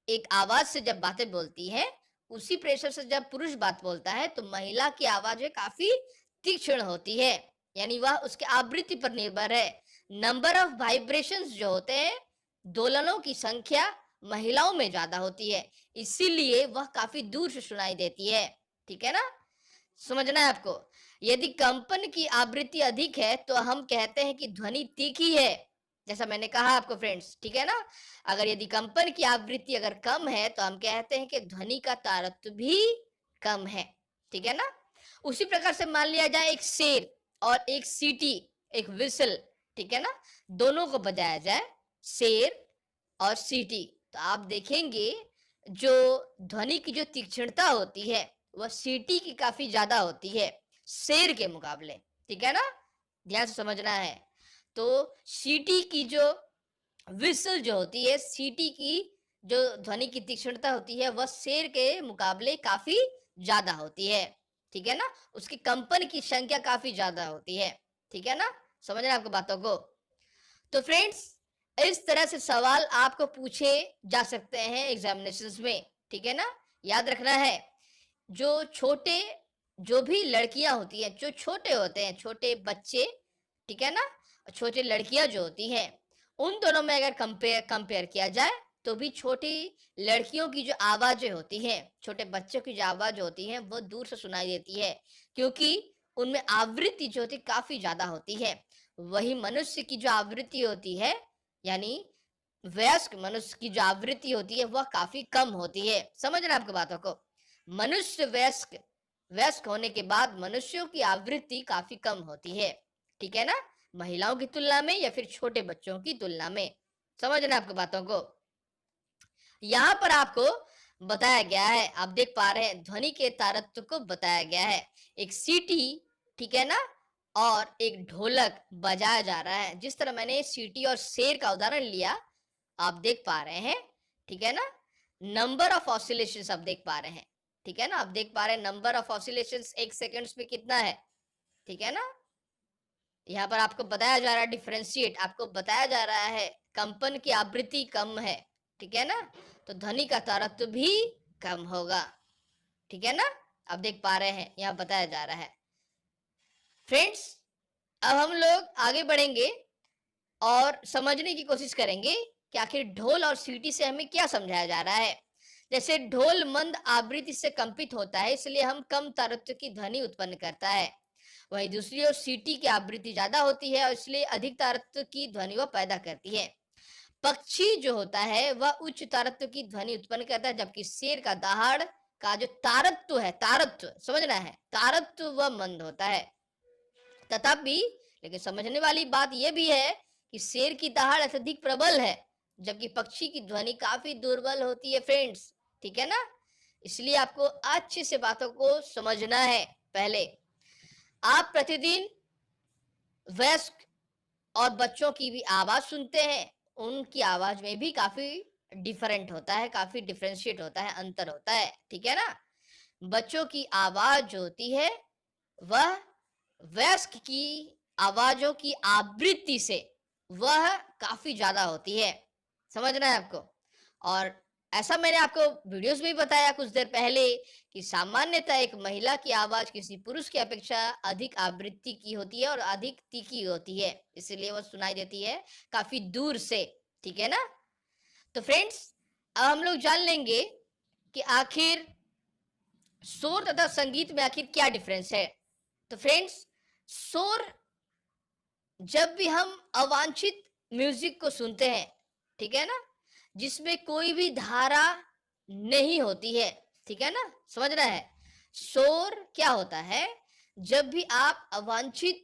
एक आवाज से जब बातें बोलती है, उसी प्रेशर से जब पुरुष बात बोलता है तो महिला की आवाजें काफी तीक्ष्ण होती है, यानी वह उसके आवृत्ति पर निर्भर है। नंबर ऑफ वाइब्रेशंस जो होते हैं, दोलनों की संख्या महिलाओं में ज्यादा होती है, इसीलिए वह काफी दूर से सुनाई देती है, ठीक है ना। समझना है आपको। यदि कंपन की आवृत्ति अधिक है तो हम कहते हैं कि ध्वनि तीखी है, जैसा मैंने कहा आपको फ्रेंड्स, ठीक है ना। अगर यदि कंपन की आवृत्ति अगर कम है तो हम कहते हैं कि ध्वनि का तारतम्य भी कम है, ठीक है ना। उसी प्रकार से मान लिया जाए एक शेर और एक सीटी, एक विसल, ठीक है ना, दोनों को बजाया जाए, शेर और सीटी, तो आप देखेंगे जो ध्वनि की जो तीक्ष्णता होती है वह सीटी की काफी ज्यादा होती है शेर के मुकाबले, ठीक है ना। ध्यान से समझना है। तो सीटी की जो विसल जो होती है, सीटी की जो ध्वनि की तीक्ष्णता होती है वह शेर के मुकाबले काफी ज्यादा होती है, ठीक है ना। उसकी कंपन की संख्या काफी ज्यादा होती है, ठीक है ना। समझना आपको बातों को। तो फ्रेंड्स, इस तरह से सवाल आपको पूछे जा सकते हैं एग्जामिनेशंस में, ठीक है ना। याद रखना है, जो छोटे जो भी लड़कियां होती हैं, जो छोटे होते हैं, छोटे बच्चे, ठीक है ना, छोटी लड़कियां जो होती हैं, उन दोनों में अगर कंपेयर कंपेयर किया जाए तो भी छोटी लड़कियों की जो आवाजें होती हैं, छोटे बच्चों की जो आवाज होती है वो दूर से सुनाई देती है, क्योंकि उनमें आवृत्ति जो होती काफी ज्यादा होती है। वही मनुष्य की जो आवृत्ति होती है, यानी वयस्क मनुष्य की जो आवृत्ति होती है वह काफी कम होती है। समझना आपकी बातों को। मनुष्य वयस्क वयस्क होने के बाद मनुष्यों की आवृत्ति काफी कम होती है, ठीक है ना, महिलाओं की तुलना में या फिर छोटे बच्चों की तुलना में। समझना आपकी बातों को। यहाँ पर आपको बताया गया है, आप देख पा रहे हैं ध्वनि के तारतम्य को बताया गया है। एक सीटी, ठीक है ना, और एक ढोलक बजाया जा रहा है। जिस तरह मैंने सीटी और शेर का उदाहरण लिया, आप देख पा रहे हैं, ठीक है ना। नंबर ऑफ ऑसिलेशंस आप देख पा रहे हैं, ठीक है ना। आप देख पा रहे हैं नंबर ऑफ ऑसिलेशंस एक सेकंड्स में कितना है, ठीक है ना। यहाँ पर आपको बताया जा रहा है डिफरेंशिएट, आपको बताया जा रहा है कंपन की आवृत्ति कम है, ठीक है ना, तो ध्वनि का तारतम्य भी कम होगा, ठीक है ना। आप देख पा रहे हैं यहाँ बताया जा रहा है। फ्रेंड्स, अब हम लोग आगे बढ़ेंगे और समझने की कोशिश करेंगे कि आखिर ढोल और सीटी से हमें क्या समझाया जा रहा है। जैसे ढोल मंद आवृत्ति से कंपित होता है, इसलिए हम कम तारतम्य की ध्वनि उत्पन्न करता है। वहीं दूसरी ओर सीटी की आवृत्ति ज्यादा होती है और इसलिए अधिक तारतम्य की ध्वनि वो पैदा करती है। पक्षी जो होता है वह उच्च तारतम्य की ध्वनि उत्पन्न करता है, जबकि शेर का दहाड़ का जो तारतम्य है, तारतम्य समझना है, तारतम्य वह मंद होता है। तथापि लेकिन समझने वाली बात यह भी है कि शेर की दहाड़ अत्यधिक प्रबल है, जबकि पक्षी की ध्वनि काफी दुर्बल होती है फ्रेंड्स, ठीक है ना। इसलिए आपको अच्छे से बातों को समझना है। पहले आप प्रतिदिन वयस्क और बच्चों की भी आवाज सुनते हैं, उनकी आवाज में भी काफी डिफरेंट होता है, काफी डिफरेंशिएट होता है, अंतर होता है, ठीक है ना। बच्चों की आवाज जो होती है वह वयस्क की आवाजों की आवृत्ति से वह काफी ज्यादा होती है। समझना है आपको। और ऐसा मैंने आपको वीडियोस में भी बताया कुछ देर पहले कि सामान्यतः एक महिला की आवाज किसी पुरुष की अपेक्षा अधिक आवृत्ति की होती है और अधिक तीखी होती है, इसलिए वह सुनाई देती है काफी दूर से, ठीक है ना। तो फ्रेंड्स, अब हम लोग जान लेंगे कि आखिर शोर तथा संगीत में आखिर क्या डिफरेंस है। तो फ्रेंड्स, शोर, जब भी हम अवांछित म्यूजिक को सुनते हैं, ठीक है ना, जिसमें कोई भी धारा नहीं होती है, ठीक है ना, समझना है। शोर क्या होता है, जब भी आप अवांछित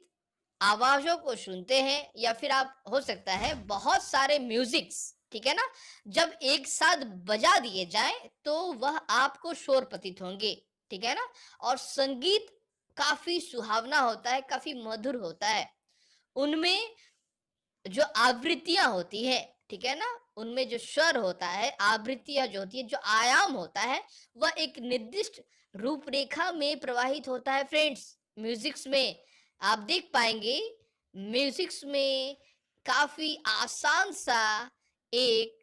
आवाजों को सुनते हैं या फिर आप हो सकता है बहुत सारे म्यूजिक्स, ठीक है ना, जब एक साथ बजा दिए जाए तो वह आपको शोर प्रतीत होंगे, ठीक है ना। और संगीत काफी सुहावना होता है, काफी मधुर होता है। उनमें जो आवृत्तियां होती है, ठीक है ना, उनमें जो स्वर होता है, आवृत्तियां जो होती है, जो आयाम होता है, वह एक निर्दिष्ट रूपरेखा में प्रवाहित होता है फ्रेंड्स। म्यूजिक्स में आप देख पाएंगे, म्यूजिक्स में काफी आसान सा एक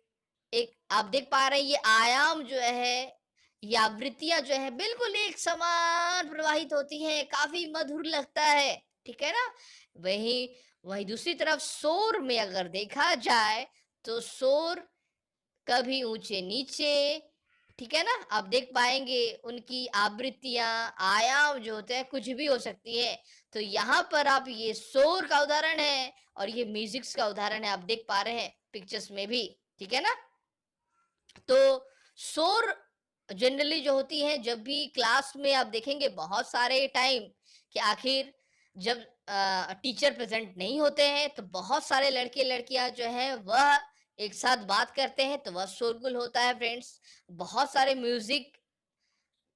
एक आप देख पा रहे हैं, ये आयाम जो है, ये आवृत्तियां जो है बिल्कुल एक समान प्रवाहित होती हैं, काफी मधुर लगता है, ठीक है ना। वही वही दूसरी तरफ शोर में अगर देखा जाए, तो शोर कभी ऊंचे नीचे, ठीक है ना, आप देख पाएंगे उनकी आवृत्तियां, आयाम जो होते हैं कुछ भी हो सकती है। तो यहाँ पर आप, ये शोर का उदाहरण है और ये म्यूजिक्स का उदाहरण है, आप देख पा रहे हैं पिक्चर्स में भी, ठीक है ना। तो शोर जनरली जो होती है, जब भी क्लास में आप देखेंगे बहुत सारे टाइम कि आखिर जब टीचर प्रेजेंट नहीं होते हैं, तो बहुत सारे लड़के लड़कियां जो है वह एक साथ बात करते हैं, तो वह शोरगुल होता है फ्रेंड्स। बहुत सारे म्यूजिक,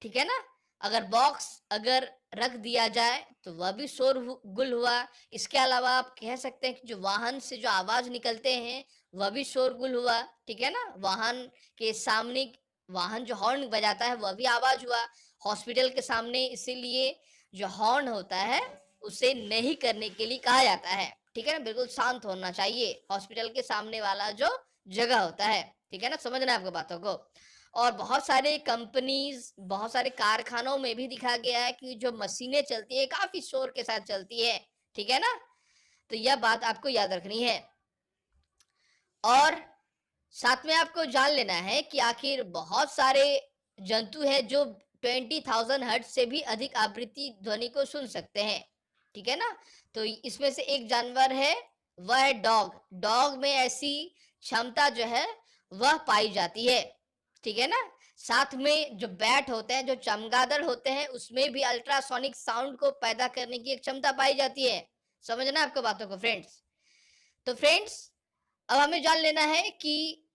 ठीक है ना, अगर बॉक्स अगर रख दिया जाए, तो वह भी शोरगुल हुआ। इसके अलावा आप कह सकते हैं कि जो वाहन से जो आवाज निकलते हैं, वह भी शोरगुल हुआ, ठीक है ना। वाहन के सामने, वाहन जो हॉर्न बजाता है, वह भी आवाज हुआ। हॉस्पिटल के सामने इसीलिए जो हॉर्न होता है, उसे नहीं करने के लिए कहा जाता है, ठीक है ना, बिल्कुल शांत होना चाहिए हॉस्पिटल के सामने वाला जो जगह होता है, ठीक है ना, समझना है आपको बातों को। और बहुत सारे कंपनीज, बहुत सारे कारखानों में भी दिखा गया है कि जो मशीनें चलती है काफी शोर के साथ चलती है, ठीक है ना। तो यह बात आपको याद रखनी है। और साथ में आपको जान लेना है कि आखिर बहुत सारे जंतु हैं जो 20,000 हर्ट्ज से भी अधिक आवृत्ति ध्वनि को सुन सकते हैं, ठीक है ना। तो इसमें से एक जानवर है, वह है डॉग। डॉग में ऐसी क्षमता जो है वह पाई जाती है, ठीक है ना। साथ में जो बैट होते हैं, जो चमगादड़ होते हैं, उसमें भी अल्ट्रासोनिक साउंड को पैदा करने की एक क्षमता पाई जाती है। समझना आपको बातों को फ्रेंड्स। तो फ्रेंड्स, अब हमें जान लेना है कि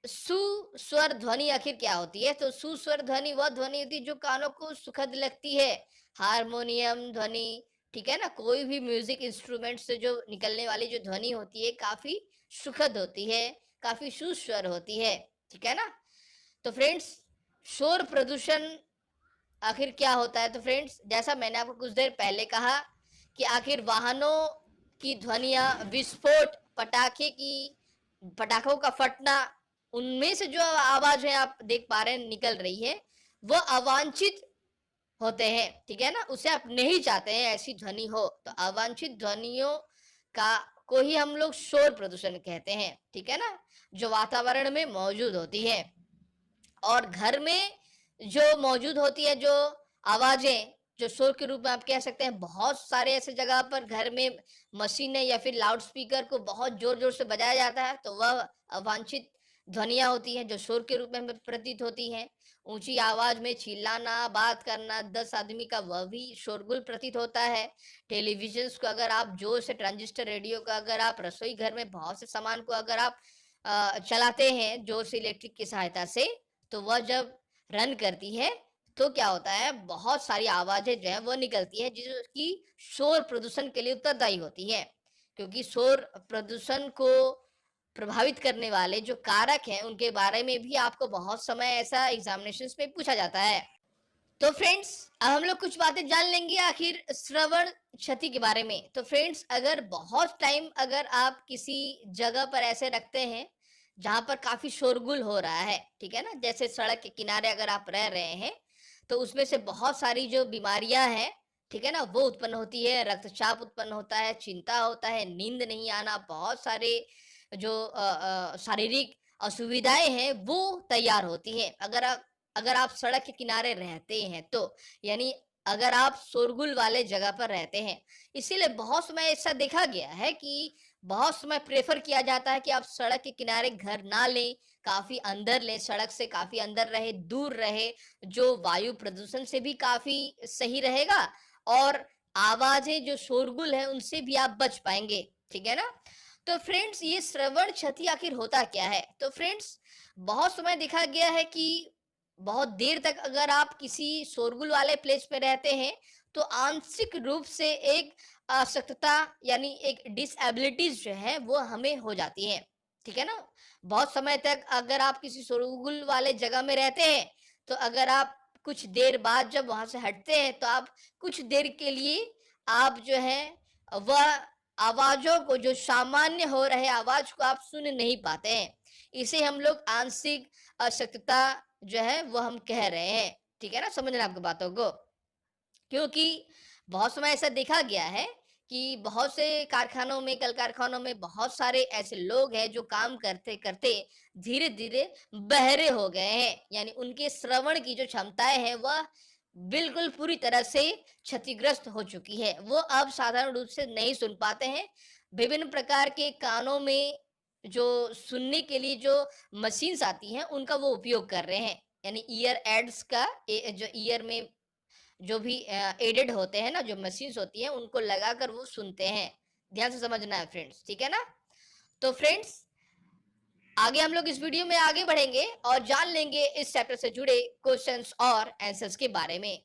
सुस्वर ध्वनि आखिर क्या होती है। तो सुस्वर ध्वनि वह ध्वनि होती है जो कानों को सुखद लगती है। हारमोनियम ध्वनि, ठीक है ना, कोई भी म्यूजिक इंस्ट्रूमेंट से जो निकलने वाली जो ध्वनि होती है, काफी सुखद होती है, काफी सुस्वर होती है, ठीक है ना। तो फ्रेंड्स, शोर प्रदूषण आखिर क्या होता है। तो फ्रेंड्स, जैसा मैंने आपको कुछ देर पहले कहा कि आखिर वाहनों की ध्वनियां, विस्फोट, पटाखों का फटना, उनमें से जो आवाज है आप देख पा रहे हैं निकल रही है, वह अवांछित होते हैं, ठीक है ना। उसे आप नहीं चाहते हैं ऐसी ध्वनि हो, तो अवांछित ध्वनियों का को ही हम लोग शोर प्रदूषण कहते हैं, ठीक है ना, जो वातावरण में मौजूद होती है। और घर में जो मौजूद होती है जो आवाजें, जो शोर के रूप में आप कह सकते हैं, बहुत सारे ऐसे जगह पर घर में मशीनें या फिर लाउड स्पीकर को बहुत जोर जोर से बजाया जाता है, तो वह अवांछित ध्वनियां होती हैं जो शोर के रूप में हमें प्रतीत होती हैं। ऊंची आवाज में चिल्लाना, बात करना 10 आदमी का, वह भी शोरगुल प्रतीत होता है। टेलीविजन को अगर आप जोर से, ट्रांजिस्टर रेडियो का अगर आप रसोई घर में बहुत से सामान को अगर आप चलाते हैं जोर से इलेक्ट्रिक की सहायता से, तो वह जब रन करती है, तो क्या होता है, बहुत सारी आवाजें जो है वो निकलती है, जो कि शोर प्रदूषण के लिए उत्तरदायी होती है। क्योंकि शोर प्रदूषण को प्रभावित करने वाले जो कारक हैं, उनके बारे में भी आपको बहुत समय ऐसा एग्जामिनेशंस में पूछा जाता है। तो फ्रेंड्स, अब हम लोग कुछ बातें जान लेंगे आखिर श्रवण क्षति के बारे में। तो फ्रेंड्स, अगर बहुत टाइम अगर आप किसी जगह पर ऐसे रखते हैं जहां पर काफी शोरगुल हो रहा है, ठीक है ना, जैसे सड़क के किनारे अगर आप रह रहे हैं, तो उसमें से बहुत सारी जो बीमारियां हैं, ठीक है ना, वो उत्पन्न होती है। रक्तचाप उत्पन्न होता है, चिंता होता है, नींद नहीं आना, बहुत सारे जो शारीरिक असुविधाएं हैं वो तैयार होती हैं अगर आप सड़क के किनारे रहते हैं, तो यानी अगर आप शोरगुल वाले जगह पर रहते हैं। इसीलिए बहुत समय ऐसा देखा गया है कि बहुत समय प्रेफर किया जाता है कि आप सड़क के किनारे घर ना लें, काफी अंदर लें, सड़क से काफी अंदर रहे, दूर रहे, जो वायु प्रदूषण से भी काफी सही रहेगा, और आवाजें जो शोरगुल है उनसे भी आप बच पाएंगे, ठीक है ना। तो फ्रेंड्स, ये श्रवण क्षति आखिर होता क्या है। तो फ्रेंड्स, बहुत समय देखा गया है कि बहुत देर तक अगर आप किसी शोरगुल वाले प्लेस पे रहते हैं, तो आंशिक रूप से एक अशक्तता यानी एक डिसएबिलिटीज जो है वो हमें हो जाती है, ठीक है ना। बहुत समय तक अगर आप किसी शोरगुल वाले जगह में रहते हैं, तो अगर आप कुछ देर बाद जब वहां से हटते हैं, तो आप कुछ देर के लिए आप जो है वह आवाजों को, जो सामान्य हो रहे आवाज को आप सुन नहीं पाते हैं। इसे हम लोग आंशिक अशक्तता जो है वो हम कह रहे हैं, ठीक है ना, समझ रहे हैं आपकी बातों को। क्योंकि बहुत समय ऐसा देखा गया है कि बहुत से कारखानों में, कल कारखानों में बहुत सारे ऐसे लोग हैं जो काम करते करते धीरे धीरे बहरे हो गए हैं, यानी उनके श्रवण की जो क्षमताएं हैं वह बिल्कुल पूरी तरह से क्षतिग्रस्त हो चुकी है। वो अब साधारण रूप से नहीं सुन पाते हैं। विभिन्न प्रकार के कानों में जो सुनने के लिए जो मशीन्स आती हैं उनका वो उपयोग कर रहे हैं, यानी ईयर एड्स का जो ईयर में जो भी एडेड होते हैं ना, जो मशीन्स होती हैं उनको लगाकर वो सुनते हैं। ध्यान से समझना है फ्रेंड्स, ठीक है ना। तो फ्रेंड्स, आगे हम लोग इस वीडियो में आगे बढ़ेंगे और जान लेंगे इस चैप्टर से जुड़े क्वेश्चंस और आंसर्स के बारे में।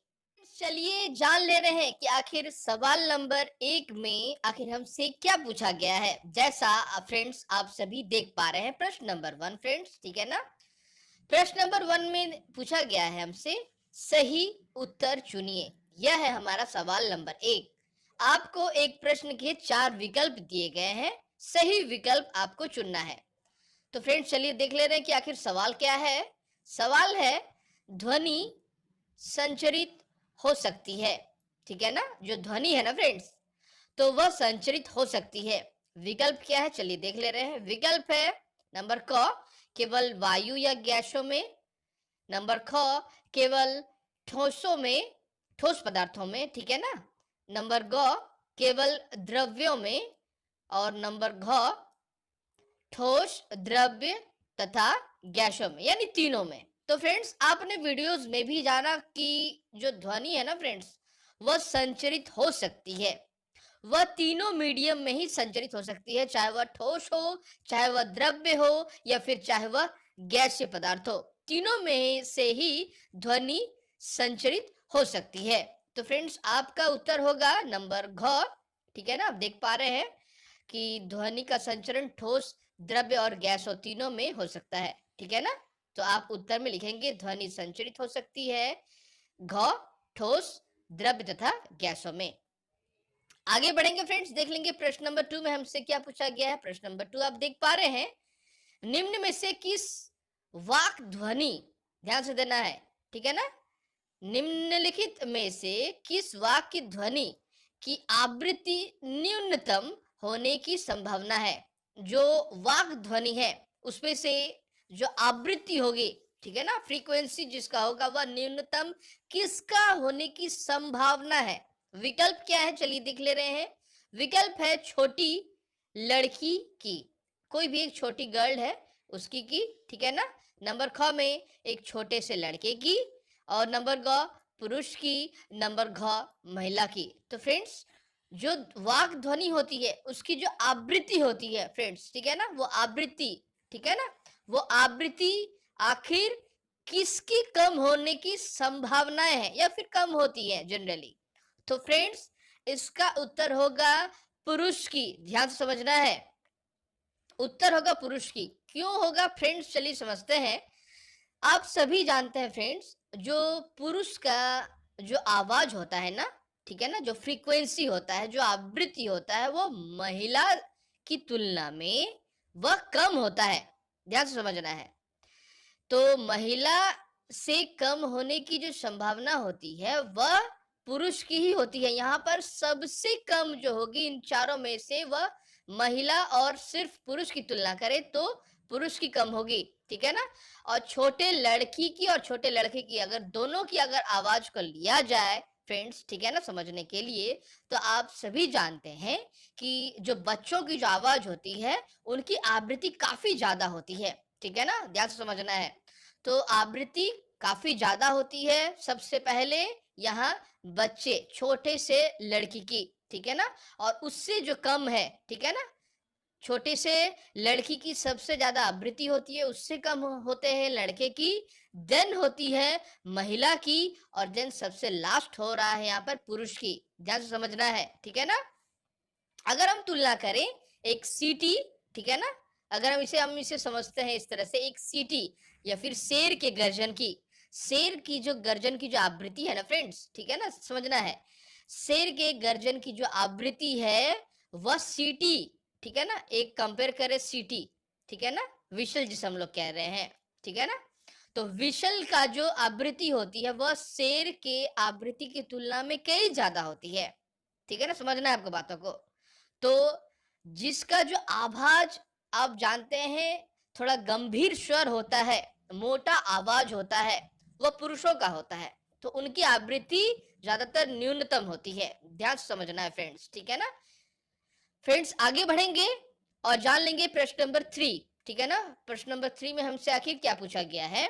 चलिए जान ले रहे हैं कि आखिर सवाल नंबर 1 में आखिर हमसे क्या पूछा गया है। जैसा फ्रेंड्स आप सभी देख पा रहे हैं, प्रश्न नंबर 1 फ्रेंड्स, ठीक है ना। प्रश्न नंबर 1 में पूछा गया है हमसे, सही उत्तर चुनिए। यह है हमारा सवाल नंबर 1। आपको एक प्रश्न के 4 विकल्प दिए गए हैं, सही विकल्प आपको चुनना है। तो फ्रेंड्स चलिए देख ले रहे हैं कि आखिर सवाल क्या है। सवाल है, ध्वनि संचरित हो सकती है, ठीक है ना। जो ध्वनि है ना फ्रेंड्स, तो वह संचरित हो सकती है। विकल्प क्या है, चलिए देख ले रहे हैं। विकल्प है नंबर क, केवल वायु या गैसों में। नंबर ख, केवल ठोसों में, ठोस पदार्थों में, ठीक है ना। नंबर ग, केवल द्रव्यों में। और नंबर घ, ठोस, द्रव्य तथा गैसों में, यानी तीनों में। तो फ्रेंड्स आपने वीडियोस में भी जाना कि जो ध्वनि है ना फ्रेंड्स, वह संचरित हो सकती है। वह तीनों मीडियम में ही संचरित हो सकती है, चाहे वह ठोस हो, चाहे वह द्रव्य हो, या फिर चाहे वह गैसीय पदार्थ हो। तीनों में से ही ध्वनि संचरित हो सकती है। तो फ्रेंड्स आपका उत्तर होगा नंबर घ, ठीक है ना। आप देख पा रहे हैं कि ध्वनि का संचरण ठोस, द्रव्य और गैस तीनों में हो सकता है, ठीक है ना। तो आप उत्तर में लिखेंगे ध्वनि संचरित हो सकती है घ, ठोस, द्रव्य तथा गैसों में। आगे बढ़ेंगे फ्रेंड्स, देख लेंगे प्रश्न नंबर 2 में हमसे क्या पूछा गया है। प्रश्न नंबर 2 आप देख पा रहे हैं, निम्न में से किस वाक ध्वनि, ध्यान से देना है, ठीक है ना। निम्नलिखित में से किस वाक की ध्वनि की आवृत्ति न्यूनतम होने की संभावना है। जो वाक ध्वनि है उसमें से जो आवृत्ति होगी, ठीक है ना, फ्रीक्वेंसी जिसका होगा वह न्यूनतम किसका होने की संभावना है। विकल्प क्या है, चलिए देख ले रहे हैं। विकल्प है छोटी लड़की की, कोई भी एक छोटी गर्ल है उसकी की, ठीक है ना। नंबर ख में एक छोटे से लड़के की। और नंबर ग पुरुष की। नंबर घ महिला की। तो फ्रेंड्स जो वाक ध्वनि होती है उसकी जो आवृत्ति होती है फ्रेंड्स, ठीक है ना, वो आवृत्ति, ठीक है ना, वो आवृत्ति आखिर किसकी कम होने की संभावनाएं है या फिर कम होती है जनरली। तो फ्रेंड्स इसका उत्तर होगा पुरुष की। ध्यान से समझना है, उत्तर होगा पुरुष की। क्यों होगा फ्रेंड्स, चलिए समझते हैं। आप सभी जानते हैं फ्रेंड्स, जो पुरुष का जो आवाज होता है ना, ठीक है ना, जो फ्रीक्वेंसी होता है, जो आवृत्ति होता है, वो महिला की तुलना में वह कम होता है। ध्यान से समझना है। तो महिला से कम होने की जो संभावना होती है वह पुरुष की ही होती है। यहाँ पर सबसे कम जो होगी इन चारों में से वह महिला, और सिर्फ पुरुष की तुलना करें तो पुरुष की कम होगी, ठीक है ना। और छोटे लड़की की और छोटे लड़के की, अगर दोनों की अगर आवाज को लिया जाए फ्रेंड्स, ठीक है ना, समझने के लिए, तो आप सभी जानते हैं कि जो बच्चों की जो आवाज होती है उनकी आवृत्ति काफी ज्यादा होती है, ठीक है ना, ध्यान से समझना है। तो आवृत्ति काफी ज्यादा होती है सबसे पहले यहाँ बच्चे, छोटे से लड़की की, ठीक है ना। और उससे जो कम है, ठीक है ना, छोटे से लड़की की सबसे ज्यादा आवृत्ति होती है, उससे कम होते हैं लड़के की, देन होती है महिला की, और देन सबसे लास्ट हो रहा है यहाँ पर पुरुष की। ध्यान से समझना है, ठीक है ना। अगर हम तुलना करें एक सीटी, ठीक है ना, अगर हम इसे समझते हैं इस तरह से, एक सीटी या फिर शेर के गर्जन की, शेर की जो गर्जन की जो आवृत्ति है ना फ्रेंड्स, ठीक है ना, समझना है, शेर के गर्जन की जो आवृत्ति है वह सीटी, ठीक है ना, एक कंपेयर करें सीटी, ठीक है ना, विशल जिसे हम लोग कह रहे हैं, ठीक है ना, तो विशल का जो आवृत्ति होती है वह शेर के आवृत्ति की तुलना में कई ज्यादा होती है, ठीक है ना, समझना है आपको बातों को। तो जिसका जो आवाज आप जानते हैं थोड़ा गंभीर स्वर होता है, मोटा आवाज होता है, वह पुरुषों का होता है, तो उनकी आवृत्ति ज्यादातर न्यूनतम होती है। ध्यान से समझना है फ्रेंड्स, ठीक है ना। फ्रेंड्स आगे बढ़ेंगे और जान लेंगे प्रश्न नंबर 3, ठीक है ना। प्रश्न नंबर 3 में हमसे आखिर क्या पूछा गया है।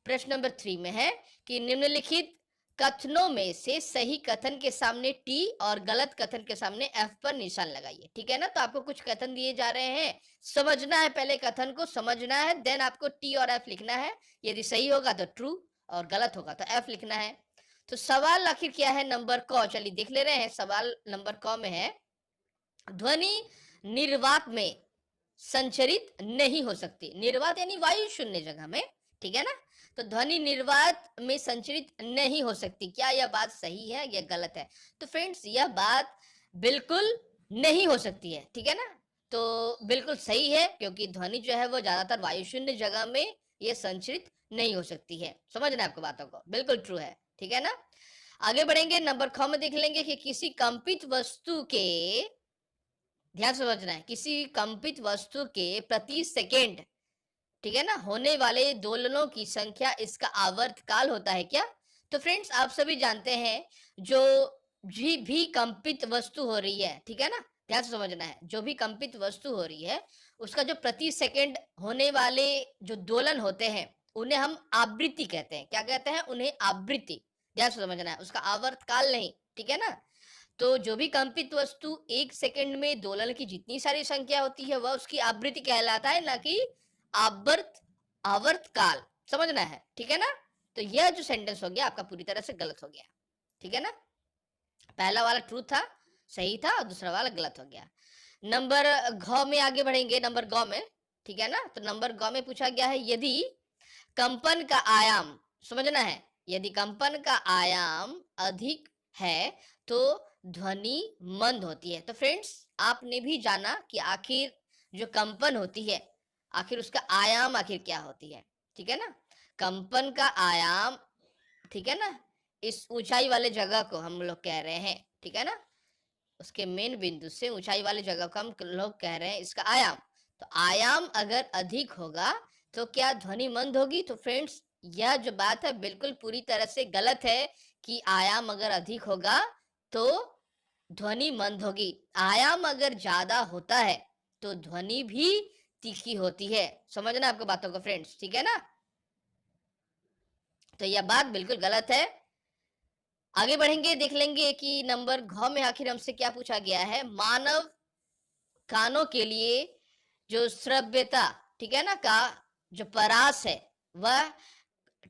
प्रश्न नंबर 3 में है कि निम्नलिखित कथनों में से सही कथन के सामने टी और गलत कथन के सामने एफ पर निशान लगाइए, ठीक है ना। तो आपको कुछ कथन दिए जा रहे हैं, समझना है, पहले कथन को समझना है, देन आपको टी और एफ लिखना है। यदि सही होगा तो ट्रू और गलत होगा तो एफ लिखना है। तो सवाल आखिर क्या है, नंबर क, चलिए देख ले रहे हैं। सवाल नंबर क में है, ध्वनि निर्वात में संचरित नहीं हो सकती। निर्वात यानी वायु शून्य जगह में, ठीक है ना। तो ध्वनि निर्वात में संचरित नहीं हो सकती, क्या यह बात सही है या गलत है। तो फ्रेंड्स यह बात बिल्कुल नहीं हो सकती है, ठीक है ना। तो बिल्कुल सही है, क्योंकि ध्वनि जो है वो ज्यादातर वायु शून्य जगह में ये संचरित नहीं हो सकती है। समझना है आपको बातों को, बिल्कुल ट्रू है, ठीक है ना। आगे बढ़ेंगे, नंबर ख में देख लेंगे कि किसी कंपित वस्तु के, ध्यान से समझना है, किसी कंपित वस्तु के प्रति सेकेंड, ठीक है ना, होने वाले दोलनों की संख्या इसका आवर्तकाल होता है क्या। तो फ्रेंड्स आप सभी जानते हैं, जो भी कंपित वस्तु हो रही है, ठीक है ना, ध्यान से समझना है, जो भी कंपित वस्तु हो रही है उसका जो प्रति सेकेंड होने वाले जो दोलन होते हैं उन्हें हम आवृत्ति कहते हैं। क्या कहते हैं, उन्हें आवृत्ति। ध्यान से समझना है, उसका आवर्तकाल नहीं, ठीक है ना। तो जो भी कंपित वस्तु एक सेकंड में दोलन की जितनी सारी संख्या होती है वह उसकी आवृत्ति कहलाता है, ना कि आवर्त आवर्तकाल। समझना है, ठीक है ना। तो यह जो सेंटेंस हो गया आपका पूरी तरह से गलत हो गया, ठीक है ना। पहला वाला ट्रू था, सही था, और दूसरा वाला गलत हो गया। नंबर घ में आगे बढ़ेंगे, नंबर ग में, ठीक है ना। तो नंबर ग में पूछा गया है, यदि कंपन का आयाम, समझना है, यदि कंपन का आयाम अधिक है तो ध्वनि मंद होती है। तो फ्रेंड्स आपने भी जाना कि आखिर जो कंपन होती है आखिर उसका आयाम आखिर क्या होती है, ठीक है ना। कंपन का आयाम, ठीक है ना, इस ऊंचाई वाले जगह को हम लोग कह रहे हैं, ठीक है ना, उसके मेन बिंदु से ऊंचाई वाले जगह को हम लोग कह रहे हैं इसका आयाम। तो आयाम अगर अधिक होगा तो क्या ध्वनि मंद होगी। तो फ्रेंड्स यह जो बात है बिल्कुल पूरी तरह से गलत है कि आयाम अगर अधिक होगा तो ध्वनि मंद होगी। आयाम अगर ज्यादा होता है तो ध्वनि भी तीखी होती है। समझना आपको बातों को फ्रेंड्स, ठीक है ना। तो यह बात बिल्कुल गलत है। आगे बढ़ेंगे, देख लेंगे कि नंबर घ में आखिर हमसे क्या पूछा गया है। मानव कानों के लिए जो श्रव्यता, ठीक है ना, का जो परास है वह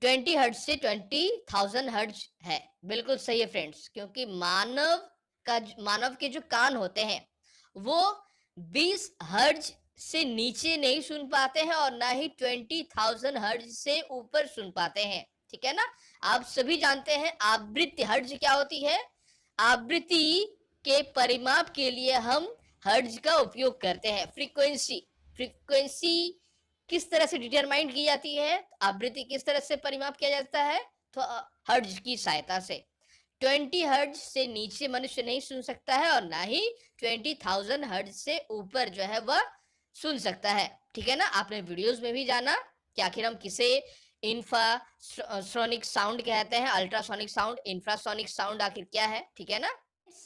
20 हर्ट्ज से 20,000 हर्ट्ज है। बिल्कुल सही है फ्रेंड्स, क्योंकि मानव के जो कान होते हैं वो 20 हर्ट्ज से नीचे नहीं सुन पाते हैं और ना ही 20,000 हर्ट्ज से ऊपर सुन पाते हैं, ठीक है ना। आप सभी जानते हैं आवृत्ति, हर्ट्ज क्या होती है। आवृत्ति के परिमाप के लिए हम हर्ट्ज का उपयोग करते हैं। फ्रीक्वेंसी किस तरह से डिटरमाइन की जाती है, आवृत्ति किस तरह से परिमाप किया जाता है, तो हर्ट्ज की सहायता से। 20 हर्ट्ज से नीचे मनुष्य नहीं सुन सकता है और ना ही 20,000 हर्ट्ज से ऊपर जो है वह सुन सकता है, ठीक है ना। आपने वीडियोस में भी जाना कि आखिर हम किसे इंफ्रासोनिक साउंड कहते हैं, अल्ट्रासोनिक साउंड, इंफ्रासोनिक साउंड आखिर क्या है, ठीक है ना।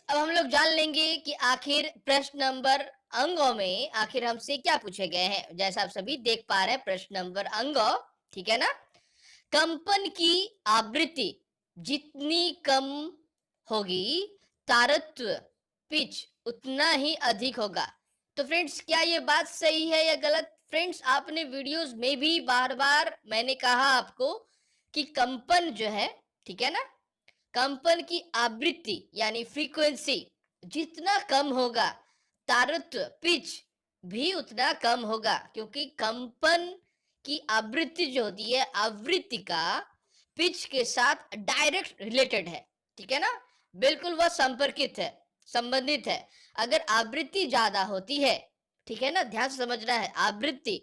अब हम लोग जान लेंगे कि आखिर प्रश्न नंबर अंगों में आखिर हमसे क्या पूछे गए हैं। जैसा आप सभी देख पा रहे हैं प्रश्न नंबर अंगों, ठीक है ना। कंपन की आवृत्ति जितनी कम होगी तारत्व पिच उतना ही अधिक होगा। तो फ्रेंड्स क्या ये बात सही है या गलत? फ्रेंड्स आपने वीडियोस में भी बार बार मैंने कहा आपको कि कंपन जो है, ठीक है ना, कंपन की आवृत्ति यानी फ्रीक्वेंसी जितना कम होगा, तारत्व पिच भी उतना कम होगा, क्योंकि कंपन की आवृत्ति जो होती है, आवृत्ति का पिच के साथ डायरेक्ट रिलेटेड है, ठीक है ना, बिल्कुल वह संपर्कित है, संबंधित है। अगर आवृत्ति ज्यादा होती है, ठीक है ना, ध्यान से समझना है, आवृत्ति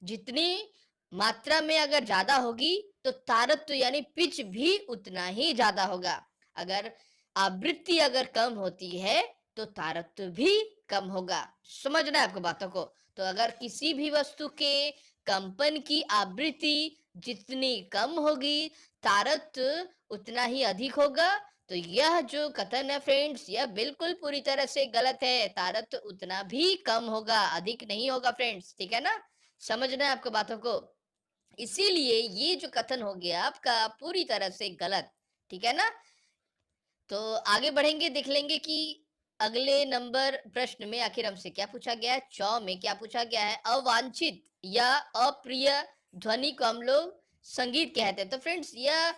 जितनी मात्रा में अगर ज्यादा होगी तो तारत्व यानी पिच भी उतना ही ज्यादा होगा। अगर आवृत्ति अगर कम होती है तो तारत्व भी कम होगा। समझना है आपको बातों को। तो अगर किसी भी वस्तु के कंपन की आवृत्ति जितनी कम होगी, तारत्व उतना ही अधिक होगा। तो यह जो कथन है फ्रेंड्स, यह बिल्कुल पूरी तरह से गलत है। तारत्व उतना भी कम होगा, अधिक नहीं होगा फ्रेंड्स, ठीक है ना। समझना है आपको बातों को। इसीलिए ये जो कथन हो गया आपका पूरी तरह से गलत, ठीक है ना। तो आगे बढ़ेंगे, देख लेंगे कि अगले नंबर प्रश्न में आखिर हमसे क्या पूछा गया है। 6 में क्या पूछा गया है? अवांछित या अप्रिय ध्वनि को हम लोग संगीत कहते हैं। तो फ्रेंड्स यह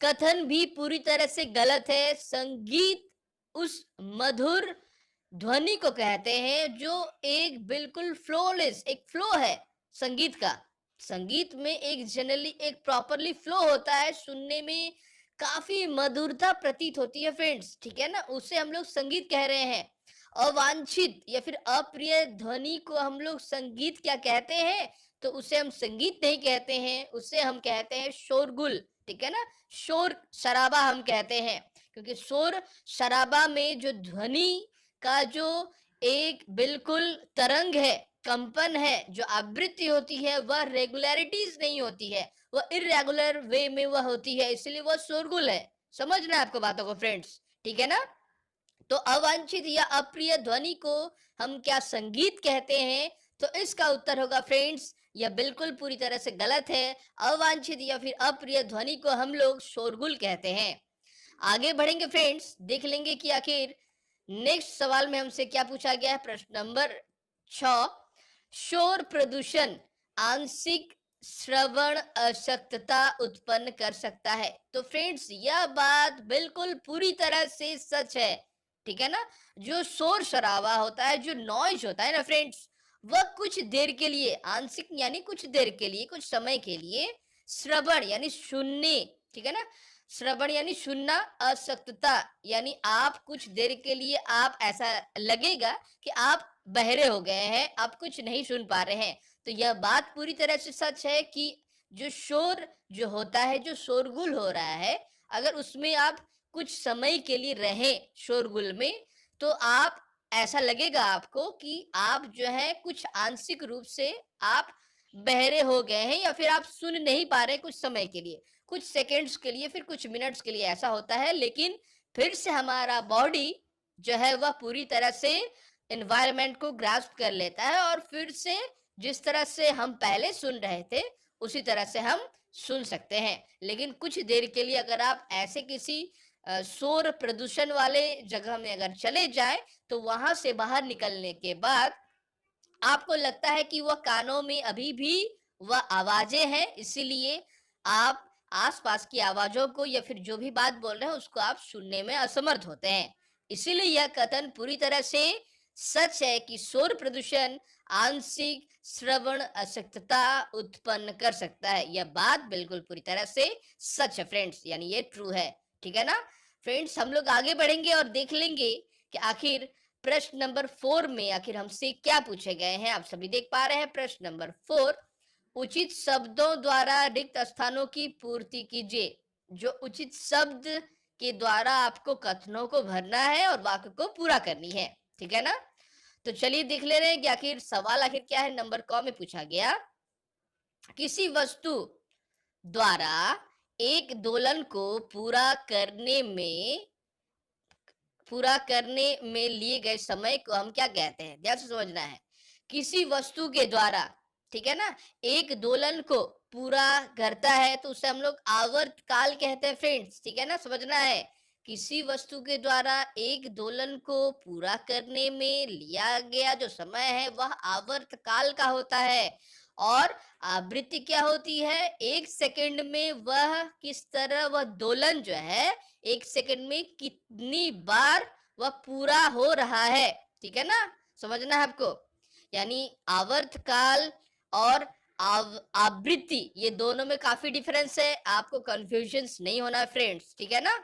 कथन भी पूरी तरह से गलत है। संगीत उस मधुर ध्वनि को कहते हैं जो एक बिल्कुल फ्लोलेस, एक फ्लो है संगीत का। संगीत में एक जनरली एक प्रॉपरली फ्लो होता है, सुनने में काफी मधुरता प्रतीत होती है फ्रेंड्स, ठीक है ना, उसे हम लोग संगीत कह रहे हैं। अवांछित या फिर अप्रिय ध्वनि को हम लोग संगीत क्या कहते हैं? तो उसे हम संगीत नहीं कहते हैं, उसे हम कहते हैं शोरगुल, ठीक है ना, शोर शराबा हम कहते हैं। क्योंकि शोर शराबा में जो ध्वनि का जो एक बिल्कुल तरंग है, कंपन है, जो आवृत्ति होती है, वह रेगुलरिटीज नहीं होती है, वह इरेगुलर वे में वह होती है, इसलिए वह शोरगुल है। समझना है आपको बातों को फ्रेंड्स, ठीक है ना। तो अवांछित या अप्रिय ध्वनि को हम क्या संगीत कहते हैं? तो इसका उत्तर होगा फ्रेंड्स, यह बिल्कुल पूरी तरह से गलत है। अवांछित या फिर अप्रिय ध्वनि को हम लोग शोरगुल कहते हैं। आगे बढ़ेंगे फ्रेंड्स, देख लेंगे कि आखिर नेक्स्ट सवाल में हमसे क्या पूछा गया है। प्रश्न नंबर 6, शोर प्रदूषण आंशिक श्रवण अशक्तता उत्पन्न कर सकता है। तो फ्रेंड्स यह बात बिल्कुल पूरी तरह से सच है, ठीक है ना। जो शोर शराबा होता है, जो नॉइज होता है ना फ्रेंड्स, वह कुछ देर के लिए, आंशिक यानी कुछ देर के लिए, कुछ समय के लिए, श्रवण यानी सुनने, ठीक है ना, श्रवण यानी सुनना, अशक्तता यानी आप कुछ देर के लिए आप ऐसा लगेगा कि आप बहरे हो गए हैं, आप कुछ नहीं सुन पा रहे हैं। तो यह बात पूरी तरह से सच है कि जो शोर जो होता है, जो शोरगुल हो रहा है, अगर उसमें आप कुछ समय के लिए रहें शोरगुल में, तो आप ऐसा लगेगा आपको कि आप जो है कुछ आंशिक रूप से आप बहरे हो गए हैं, या फिर आप सुन नहीं पा रहे कुछ समय के लिए, कुछ सेकेंड्स के लिए, फिर कुछ मिनट्स के लिए ऐसा होता है। लेकिन फिर से हमारा बॉडी जो है वह पूरी तरह से एनवायरनमेंट को ग्रास्प कर लेता है, और फिर से जिस तरह से हम पहले सुन रहे थे उसी तरह से हम सुन सकते हैं। लेकिन कुछ देर के लिए अगर आप ऐसे किसी शोर प्रदूषण वाले जगह में अगर चले जाएं, तो वहां से बाहर निकलने के बाद आपको लगता है कि वह कानों में अभी भी वह आवाजें हैं, इसीलिए आप आसपास की आवाजों को या फिर जो भी बात बोल रहे हैं उसको आप सुनने में असमर्थ होते हैं। इसीलिए यह कथन पूरी तरह से सच है कि शोर प्रदूषण आंशिक श्रवण अशक्तता उत्पन्न कर सकता है। यह बात बिल्कुल पूरी तरह से सच है फ्रेंड्स, यानी ये ट्रू है, ठीक है ना। फ्रेंड्स हम लोग आगे बढ़ेंगे और देख लेंगे कि आखिर प्रश्न नंबर 4 में आखिर हमसे क्या पूछे गए हैं। आप सभी देख पा रहे हैं प्रश्न नंबर 4, उचित शब्दों द्वारा रिक्त स्थानों की पूर्ति कीजिए। जो उचित शब्द के द्वारा आपको कथनों को भरना है और वाक्य को पूरा करनी है, ठीक है ना। तो चलिए देख ले रहे हैं कि आखिर सवाल आखिर क्या है। नंबर क में पूछा गया, किसी वस्तु द्वारा एक दोलन को पूरा करने में लिए गए समय को हम क्या कहते हैं? ध्यान से समझना है। किसी वस्तु के द्वारा, ठीक है ना, एक दोलन को पूरा करता है तो उसे हम लोग आवर्त काल कहते हैं फ्रेंड्स, ठीक है ना, समझना है। किसी वस्तु के द्वारा एक दोलन को पूरा करने में लिया गया जो समय है वह आवर्त काल का होता है। और आवृत्ति क्या होती है? एक सेकंड में वह किस तरह वह दोलन जो है एक सेकंड में कितनी बार वह पूरा हो रहा है। ठीक है ना, समझना है आपको। यानी आवर्त काल और आवृत्ति ये दोनों में काफी डिफरेंस है, आपको कंफ्यूजन नहीं होना फ्रेंड्स। ठीक है ना,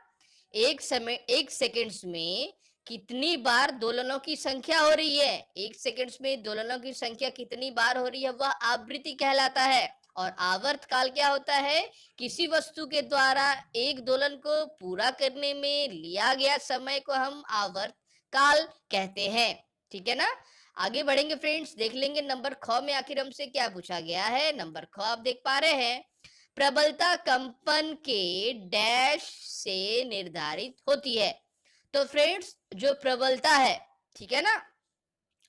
एक सेकेंड्स में कितनी बार दोलनों की संख्या हो रही है, एक सेकेंड्स में दोलनों की संख्या कितनी बार हो रही है वह आवृत्ति कहलाता है। और आवर्त काल क्या होता है? किसी वस्तु के द्वारा एक दोलन को पूरा करने में लिया गया समय को हम आवर्त काल कहते हैं। ठीक है ना, आगे बढ़ेंगे फ्रेंड्स, देख लेंगे नंबर ख में आखिर हमसे क्या पूछा गया है। नंबर ख आप देख पा रहे हैं, प्रबलता कंपन के डैश से निर्धारित होती है। तो फ्रेंड्स जो प्रबलता है, ठीक है ना,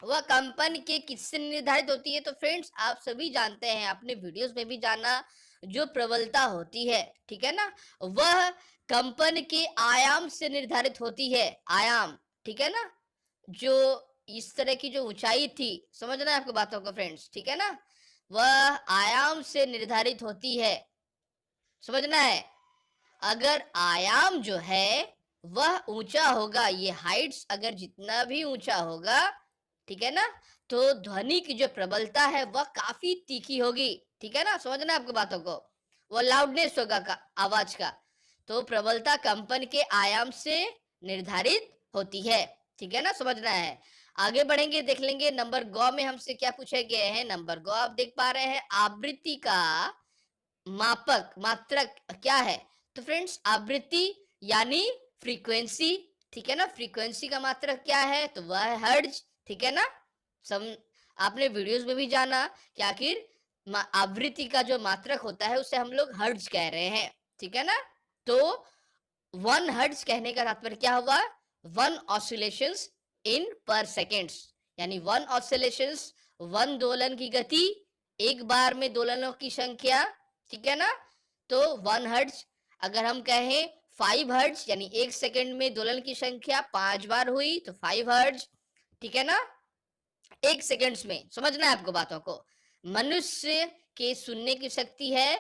वह कंपन के किससे निर्धारित होती है? तो फ्रेंड्स आप सभी जानते हैं, आपने वीडियोस में भी जाना, जो प्रबलता होती है, ठीक है ना, वह कंपन के आयाम से निर्धारित होती है। आयाम, ठीक है ना, जो इस तरह की जो ऊंचाई थी, समझना है आपको बातों को फ्रेंड्स, ठीक है ना, वह आयाम से निर्धारित होती है, समझना है। अगर आयाम जो है वह ऊंचा होगा, ये हाइट्स अगर जितना भी ऊंचा होगा, ठीक है ना, तो ध्वनि की जो प्रबलता है वह काफी तीखी होगी। ठीक है ना, समझना है आपको बातों को, वह लाउडनेस होगा का आवाज का। तो प्रबलता कंपन के आयाम से निर्धारित होती है। ठीक है ना, समझना है। आगे बढ़ेंगे, देख लेंगे नंबर गौ में हमसे क्या पूछे गए हैं। नंबर गौ आप देख पा रहे हैं, आवृत्ति का मापक मात्रक क्या है? तो फ्रेंड्स आवृत्ति यानी फ्रीक्वेंसी, ठीक है ना, फ्रीक्वेंसी का मात्रक क्या है? तो वह है हर्ट्ज। ठीक है ना, आपने वीडियोस में भी जाना कि आखिर आवृत्ति का जो मात्रक होता है उसे हम लोग हर्ट्ज कह रहे हैं। ठीक है ना, तो 1 हर्ट्ज कहने का तात्पर्य क्या हुआ? 1 ऑसिलेशंस इन पर सेकेंड्स, यानी 1 ऑसिलेशंस 1 दोलन की गति, एक बार में दोलनों की संख्या। ठीक है ना, तो 1 हर्ट्ज। अगर हम कहें 5 हर्ट्ज यानी एक सेकंड में दोलन की संख्या 5 बार हुई तो 5 हर्ट्ज। ठीक है ना, एक सेकंड्स में, समझना है आपको बातों को। मनुष्य के सुनने की शक्ति है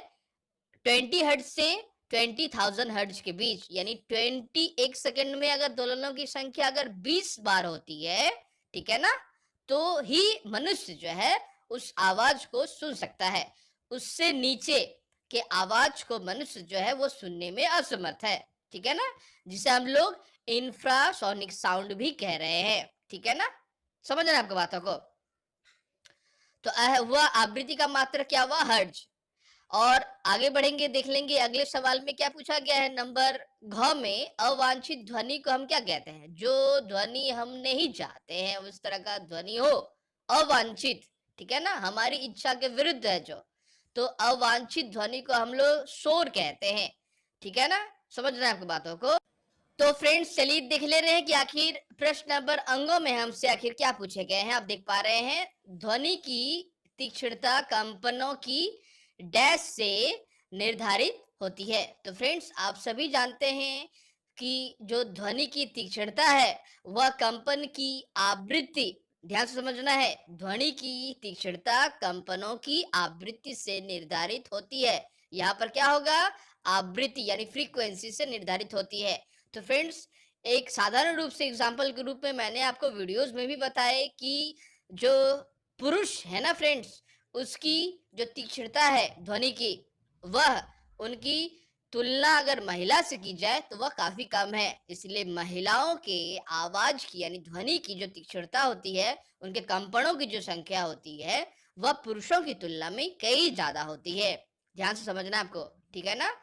20 हर्ट्ज से 20,000 हर्ट्ज के बीच, यानी 20 एक सेकंड में अगर दोलनों की संख्या अगर 20 बार होती है, ठीक है ना, तो ही मनुष्य जो है उस आवाज को सुन सकता है। उससे नीचे के आवाज को मनुष्य जो है वो सुनने में असमर्थ है। ठीक है ना, जिसे हम लोग इंफ्रासोनिक साउंड भी कह रहे हैं। ठीक है ना, समझना आपको बातों को। तो वह आवृत्ति का मात्रा क्या हुआ? हर्ट्ज। और आगे बढ़ेंगे, देख लेंगे अगले सवाल में क्या पूछा गया है। नंबर घ में अवांछित ध्वनि को हम क्या कहते हैं? जो ध्वनि हम नहीं चाहते हैं उस तरह का ध्वनि हो, अवांछित, ठीक है ना, हमारी इच्छा के विरुद्ध है जो, तो अवांछित ध्वनि को हम लोग शोर कहते हैं। ठीक है ना, समझना है आपकी बातों को। तो फ्रेंड्स चलिए देख ले रहे हैं कि आखिर प्रश्न नंबर अंगों में हमसे आखिर क्या पूछे गए हैं। आप देख पा रहे हैं, ध्वनि की तीक्ष्णता कंपनों की डैश से निर्धारित होती है। तो फ्रेंड्स आप सभी जानते हैं कि जो ध्वनि की तीक्ष्णता है वह कंपन की आवृत्ति, ध्यान से समझना है, ध्वनि की तीक्ष्णता कंपनों की आवृत्ति से निर्धारित होती है। यहाँ पर क्या होगा? आवृत्ति यानी फ्रीक्वेंसी से निर्धारित होती है। तो फ्रेंड्स एक साधारण रूप से एग्जाम्पल के रूप में मैंने आपको वीडियोस में भी बताया कि जो पुरुष है ना फ्रेंड्स, उसकी जो तीक्ष्णता है ध्वनि की, वह उनकी तुलना अगर महिला से की जाए तो वह काफी कम है। इसलिए महिलाओं के आवाज की यानी ध्वनि की जो तीक्ष्णता होती है, उनके कंपनों की जो संख्या होती है, वह पुरुषों की तुलना में कई ज्यादा होती है। ध्यान से समझना आपको, ठीक है ना।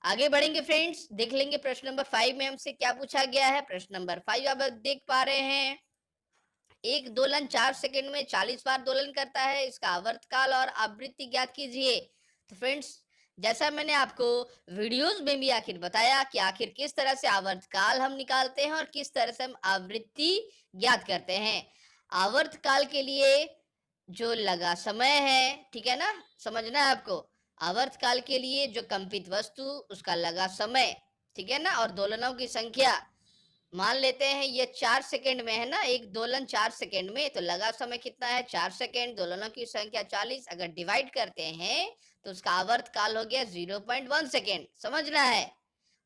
आगे बढ़ेंगे फ्रेंड्स, देख लेंगे प्रश्न नंबर 5 में हमसे क्या पूछा गया है। प्रश्न नंबर 5 आप देख पा रहे हैं, एक दोलन 4 सेकंड में 40 बार दोलन करता है, इसका आवर्तकाल और आवृत्ति ज्ञात कीजिए। तो फ्रेंड्स जैसा मैंने आपको वीडियोस में भी आखिर बताया कि आखिर किस तरह से आवर्तकाल हम निकालते हैं और किस तरह से हम आवृत्ति ज्ञात करते हैं। आवर्तकाल के लिए जो लगा समय है, ठीक है ना, समझना है आपको। आवर्तकाल के लिए जो कंपित वस्तु उसका लगा समय, ठीक है ना। और दोलनों की संख्या मान लेते हैं ये 4 सेकंड में है ना, एक दोलन 4 सेकंड में, तो लगा समय कितना है 4 सेकंड, दोलनों की संख्या 40, अगर डिवाइड करते हैं तो उसका आवर्त काल हो गया 0.1 सेकंड, समझना है।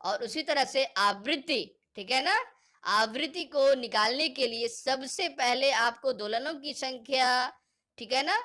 और उसी तरह से आवृत्ति, ठीक है ना, आवृत्ति को निकालने के लिए सबसे पहले आपको दोलनों की संख्या, ठीक है ना,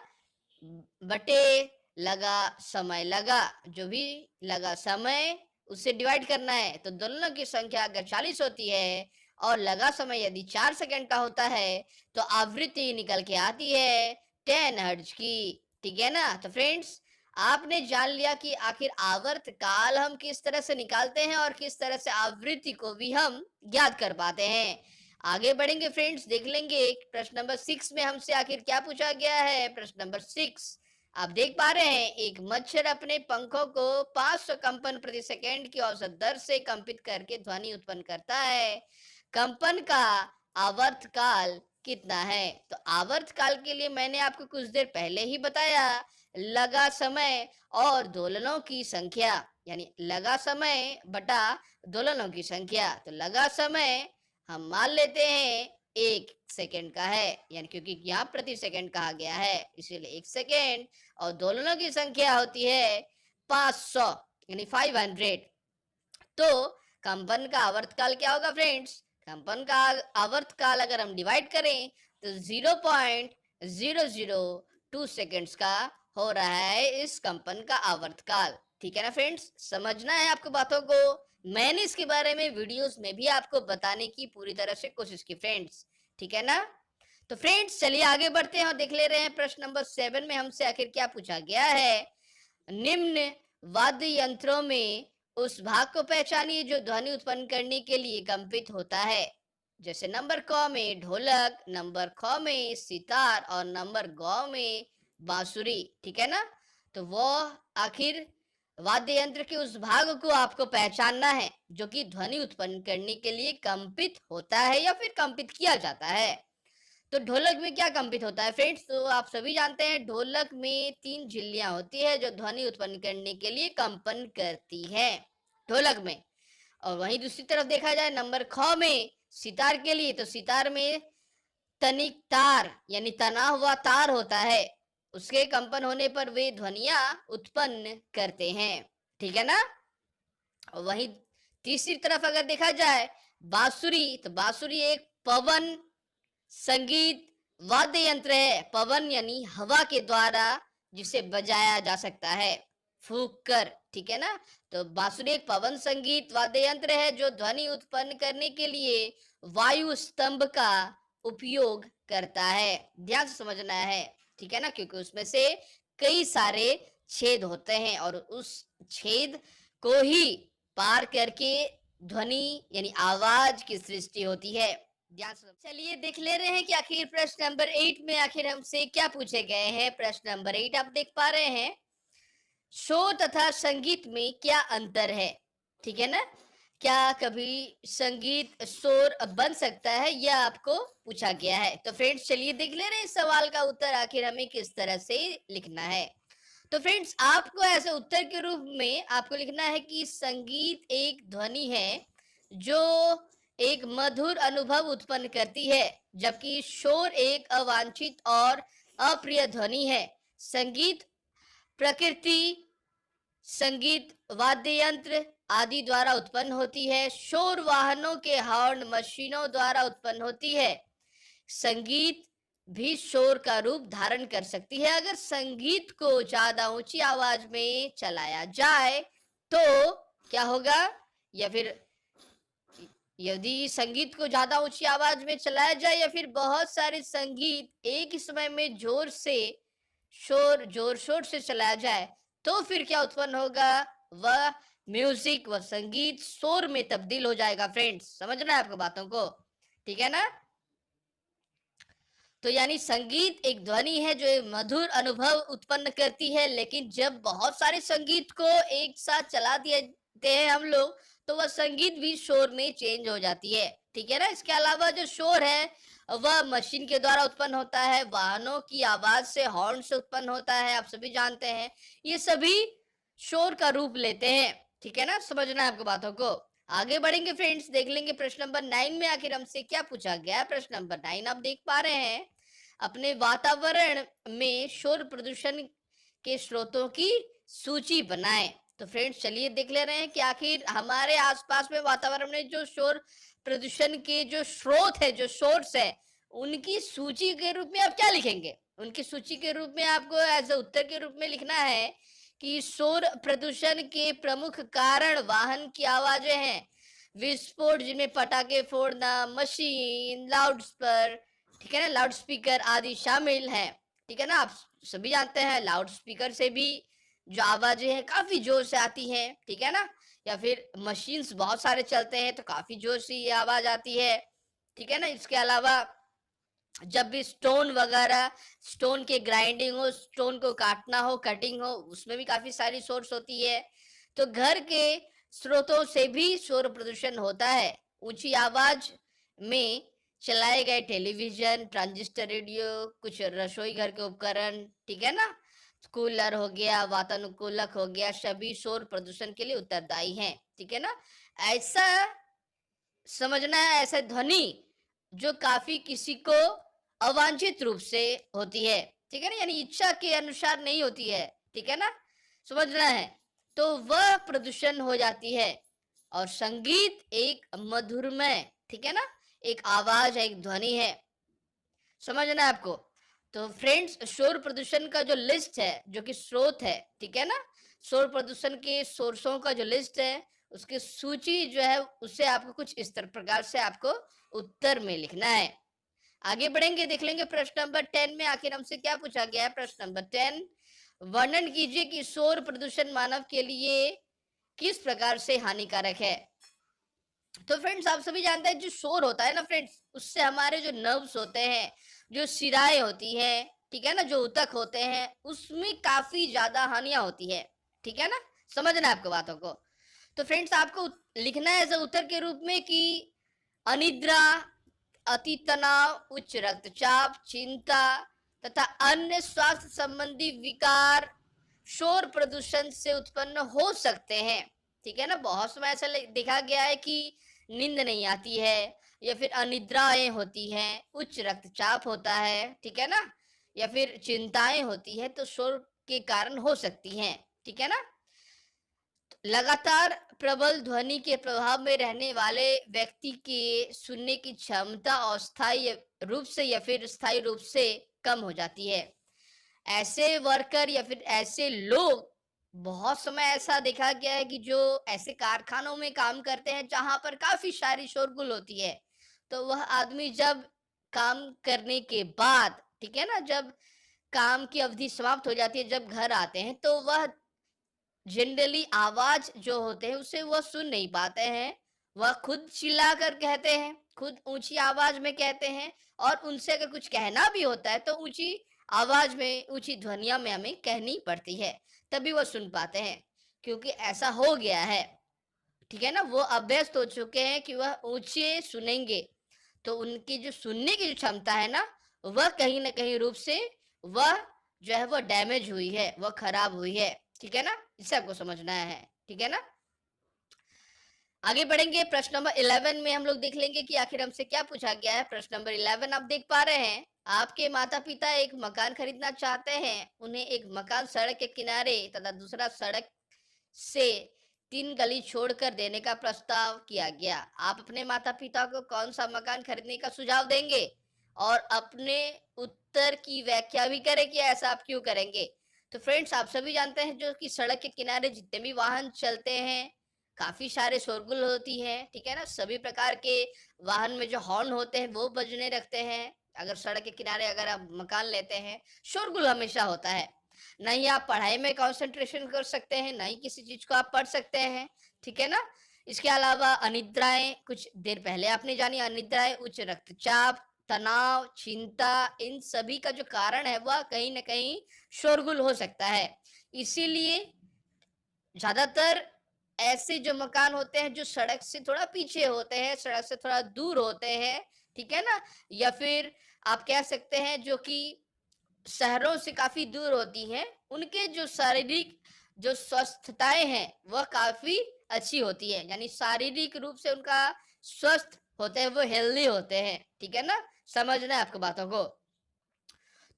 बटे लगा समय, लगा जो भी लगा समय उससे डिवाइड करना है। तो दोलनों की संख्या अगर 40 होती है और लगा समय यदि 4 सेकंड का होता है तो आवृत्ति निकल के आती है 10 हर्ट्ज की, ठीक है ना। तो फ्रेंड्स, आपने जान लिया कि आखिर आवर्त काल हम किस तरह से निकालते हैं और किस तरह से आवृत्ति को भी हम ज्ञात कर पाते हैं। आगे बढ़ेंगे फ्रेंड्स, देख लेंगे प्रश्न नंबर 6 में हमसे आखिर क्या पूछा गया है। प्रश्न नंबर 6 आप देख पा रहे हैं, एक मच्छर अपने पंखों को 500 कंपन प्रति सेकंड की औसत दर से कंपित करके ध्वनि उत्पन्न करता है। कंपन का आवर्त काल कितना है? तो आवर्त काल के लिए मैंने आपको कुछ देर पहले ही बताया, लगा समय और दोलनों की संख्या, यानी लगा समय बटा दोलनों की संख्या। तो लगा समय हम मान लेते हैं 1 सेकंड का है, यानी क्योंकि यहाँ प्रति सेकंड कहा गया है इसीलिए 1 सेकंड, और दोलनों की संख्या होती है 500 यानी 500। तो कंपन का आवर्तकाल क्या होगा फ्रेंड्स? कंपन का आवर्तकाल अगर हम डिवाइड करें तो 0.002 सेकंड्स का हो रहा है इस कंपन का आवर्तकाल, ठीक है ना फ्रेंड्स। समझना है आपको बातों को, मैंने इसके बारे में वीडियोस में भी आपको बताने की पूरी तरह से कोशिश की फ्रेंड्स, ठीक है ना। तो फ्रेंड्स चलिए आगे बढ़ते हैं और देख ले रहे हैं प्रश्न नंबर 7 में हमसे आखिर क्या पूछा गया है। निम्न वाद्य यंत्रों में उस भाग को पहचानिए जो ध्वनि उत्पन्न करने के लिए कंपित होता है। जैसे नंबर क में ढोलक, नंबर ख में सितार और नंबर ग में बांसुरी, ठीक है ना। तो वो आखिर वाद्य यंत्र के उस भाग को आपको पहचानना है जो कि ध्वनि उत्पन्न करने के लिए कंपित होता है या फिर कंपित किया जाता है। तो ढोलक में क्या कंपित होता है फ्रेंड्स? तो आप सभी जानते हैं ढोलक में 3 झिल्लियां होती है जो ध्वनि उत्पन्न करने के लिए कंपन करती है ढोलक में। और वहीं दूसरी तरफ देखा जाए नंबर ख में सितार के लिए, तो सितार में तनिक तार यानी तना हुआ तार होता है, उसके कंपन होने पर वे ध्वनियां उत्पन्न करते हैं, ठीक है ना। और वहीं तीसरी तरफ अगर देखा जाए बांसुरी, तो बांसुरी एक पवन संगीत वाद्य यंत्र है, पवन यानी हवा के द्वारा जिसे बजाया जा सकता है फूंक कर, ठीक है ना। तो बांसुरी एक पवन संगीत वाद्य यंत्र है जो ध्वनि उत्पन्न करने के लिए वायु स्तंभ का उपयोग करता है। ध्यान से समझना है, ठीक है ना, क्योंकि उसमें से कई सारे छेद होते हैं और उस छेद को ही पार करके ध्वनि यानी आवाज की सृष्टि होती है। चलिए देख ले रहे हैं कि आखिर प्रश्न नंबर 8 में आखिर हमसे क्या पूछे गए हैं। प्रश्न नंबर 8 आप देख पा रहे हैं, शोर तथा संगीत में क्या अंतर है, ठीक है ना। क्या कभी संगीत शोर बन सकता है, यह आपको पूछा गया है। तो फ्रेंड्स चलिए देख ले रहे हैं इस सवाल का उत्तर आखिर हमें किस तरह से लिखना है। तो फ्रेंड्स आपको ऐसे उत्तर के रूप में आपको लिखना है कि संगीत एक ध्वनि है जो एक मधुर अनुभव उत्पन्न करती है, जबकि शोर एक अवांछित और अप्रिय ध्वनि है। संगीत प्रकृति, संगीत वाद्य यंत्र आदि द्वारा उत्पन्न होती है। शोर वाहनों के हॉर्न, मशीनों द्वारा उत्पन्न होती है। संगीत भी शोर का रूप धारण कर सकती है। अगर संगीत को ज्यादा ऊंची आवाज में चलाया जाए तो क्या होगा, या फिर यदि संगीत को ज्यादा ऊंची आवाज में चलाया जाए या फिर बहुत सारे संगीत एक ही समय में जोर शोर से चलाया जाए तो फिर क्या उत्पन्न होगा, वह म्यूजिक व संगीत शोर में तब्दील हो जाएगा। फ्रेंड्स समझना है आपको बातों को, ठीक है ना। तो यानी संगीत एक ध्वनि है जो एक मधुर अनुभव उत्पन्न करती है, लेकिन जब बहुत सारे संगीत को एक साथ चला देते हैं हम लोग तो वह संगीत भी शोर में चेंज हो जाती है, ठीक है ना। इसके अलावा जो शोर है वह मशीन के द्वारा उत्पन्न होता है, वाहनों की आवाज से, हॉर्न से उत्पन्न होता है, आप सभी जानते हैं। ये सभी शोर का रूप लेते हैं, ठीक है ना, समझना है आपको बातों को। आगे बढ़ेंगे फ्रेंड्स, देख लेंगे प्रश्न नंबर 9 में आखिर हमसे क्या पूछा गया है। प्रश्न नंबर 9 आप देख पा रहे हैं, अपने वातावरण में शोर प्रदूषण के स्रोतों की सूची बनाएं। तो फ्रेंड्स चलिए देख ले रहे हैं कि आखिर हमारे आसपास में वातावरण में जो शोर प्रदूषण के जो स्रोत है, जो सोर्स है, उनकी सूची के रूप में आप क्या लिखेंगे? उनकी सूची के रूप में आपको एज अ उत्तर के रूप में लिखना है कि शोर प्रदूषण के प्रमुख कारण वाहन की आवाजें हैं, विस्फोट जिनमें पटाखे फोड़ना, मशीन, ठीक है ना, लाउड स्पीकर आदि शामिल हैं। ठीक है ना, आप सभी जानते हैं लाउड स्पीकर से भी जो आवाजें हैं काफी जोर से आती हैं। ठीक है ना, या फिर मशीन्स बहुत सारे चलते हैं तो काफी जोर से ये आवाज आती है। ठीक है ना, इसके अलावा जब भी स्टोन वगैरह, स्टोन के ग्राइंडिंग हो, स्टोन को काटना हो, कटिंग हो, उसमें भी काफी सारी सोर्स होती है। तो घर के स्रोतों से भी शोर प्रदूषण होता है। ऊंची आवाज में चलाए गए टेलीविजन, ट्रांजिस्टर रेडियो, कुछ रसोई घर के उपकरण, ठीक है ना, कूलर हो गया, वातानुकूलक हो गया, सभी शोर प्रदूषण के लिए उत्तरदायी हैं। ठीक है ना, ऐसा समझना है, ऐसा ध्वनि जो काफी किसी को अवांछित रूप से होती है। ठीक है ना, यानी इच्छा के अनुसार नहीं होती है। ठीक है ना, समझना है, तो वह प्रदूषण हो जाती है। और संगीत एक मधुरमय, ठीक है ना, एक आवाज है, एक ध्वनि है, समझना है आपको। तो फ्रेंड्स शोर प्रदूषण का जो लिस्ट है, जो कि स्रोत है, ठीक है ना, शोर प्रदूषण के सोर्सों का जो लिस्ट है, उसकी सूची जो है उससे आपको कुछ इस तरह प्रकार से आपको उत्तर में लिखना है। आगे बढ़ेंगे, देख लेंगे प्रश्न नंबर 10 में आखिर हमसे क्या पूछा गया है। प्रश्न नंबर 10, वर्णन कीजिए कि शोर प्रदूषण मानव के लिए किस प्रकार से हानिकारक है। तो फ्रेंड्स आप सभी जानते हैं जो शोर होता है ना फ्रेंड्स, उससे हमारे जो नर्व्स होते हैं, जो शिराएं होती है, ठीक है ना, जो ऊतक होते हैं, उसमें काफी ज्यादा हानियां होती है। ठीक है ना, समझना है आपको बातों को। तो फ्रेंड्स आपको लिखना है ऐसा उत्तर के रूप में कि अनिद्रा, अति तनाव, उच्च रक्तचाप, चिंता तथा अन्य स्वास्थ्य संबंधी विकार शोर प्रदूषण से उत्पन्न हो सकते हैं। ठीक है ना, बहुत समय ऐसा देखा गया है कि नींद नहीं आती है, या फिर अनिद्राएं होती हैं, उच्च रक्तचाप होता है, ठीक है ना, या फिर चिंताएं होती है, तो शोर के कारण हो सकती हैं। ठीक है ना, लगातार प्रबल ध्वनि के प्रभाव में रहने वाले व्यक्ति के सुनने की क्षमता अस्थायी रूप से या फिर स्थायी रूप से कम हो जाती है। ऐसे वर्कर या फिर ऐसे लोग, बहुत समय ऐसा देखा गया है कि जो ऐसे कारखानों में काम करते हैं जहां पर काफी सारी शोरगुल होती है, तो वह आदमी जब काम करने के बाद, ठीक है ना, जब काम की अवधि समाप्त हो जाती है, जब घर आते हैं, तो वह जनरली आवाज जो होते हैं उसे वह सुन नहीं पाते हैं। वह खुद चिल्ला कर कहते हैं, खुद ऊंची आवाज में कहते हैं, और उनसे अगर कुछ कहना भी होता है तो ऊंची आवाज में, ऊंची ध्वनिया में हमें कहनी पड़ती है, तभी वह सुन पाते हैं, क्योंकि ऐसा हो गया है। ठीक है ना, वो अभ्यस्त हो चुके हैं कि वह ऊंचे सुनेंगे, तो उनकी जो सुनने की जो क्षमता है ना, वह कहीं ना कहीं रूप से वह जो है वो डैमेज हुई है, वह खराब हुई है। ठीक है ना, इसे आपको समझना है। ठीक है ना, आगे बढ़ेंगे, प्रश्न नंबर 11 में हम लोग देख लेंगे कि आखिर हमसे क्या पूछा गया है। प्रश्न नंबर 11 आप देख पा रहे हैं, आपके माता पिता एक मकान खरीदना चाहते हैं। उन्हें एक मकान सड़क के किनारे तथा दूसरा सड़क से 3 गली छोड़कर देने का प्रस्ताव किया गया। आप अपने माता पिता को कौन सा मकान खरीदने का सुझाव देंगे, और अपने उत्तर की व्याख्या भी करें कि ऐसा आप क्यों करेंगे। तो फ्रेंड्स आप सभी जानते हैं जो कि सड़क के किनारे जितने भी वाहन चलते हैं, काफी सारे शोरगुल होती है। ठीक है ना, सभी प्रकार के वाहन में जो हॉर्न होते हैं वो बजने रखते हैं। अगर सड़क के किनारे अगर आप मकान लेते हैं, शोरगुल हमेशा होता है। नहीं आप पढ़ाई में कंसंट्रेशन कर सकते हैं, नहीं किसी चीज को आप पढ़ सकते हैं। ठीक है ना, इसके अलावा अनिद्राएं, कुछ देर पहले आपने जानी, अनिद्राएं, उच्च रक्तचाप, तनाव, चिंता, इन सभी का जो कारण है वह कहीं ना कहीं शोरगुल हो सकता है। इसीलिए ज्यादातर ऐसे जो मकान होते हैं जो सड़क से थोड़ा पीछे होते हैं, सड़क से थोड़ा दूर होते हैं, ठीक है ना, या फिर आप कह सकते हैं जो कि शहरों से काफी दूर होती हैं, उनके जो शारीरिक जो स्वस्थताएं हैं वह काफी अच्छी होती है, यानी शारीरिक रूप से उनका स्वस्थ होते हैं, वो हेल्दी होते हैं। ठीक है ना, समझना है आपको बातों को।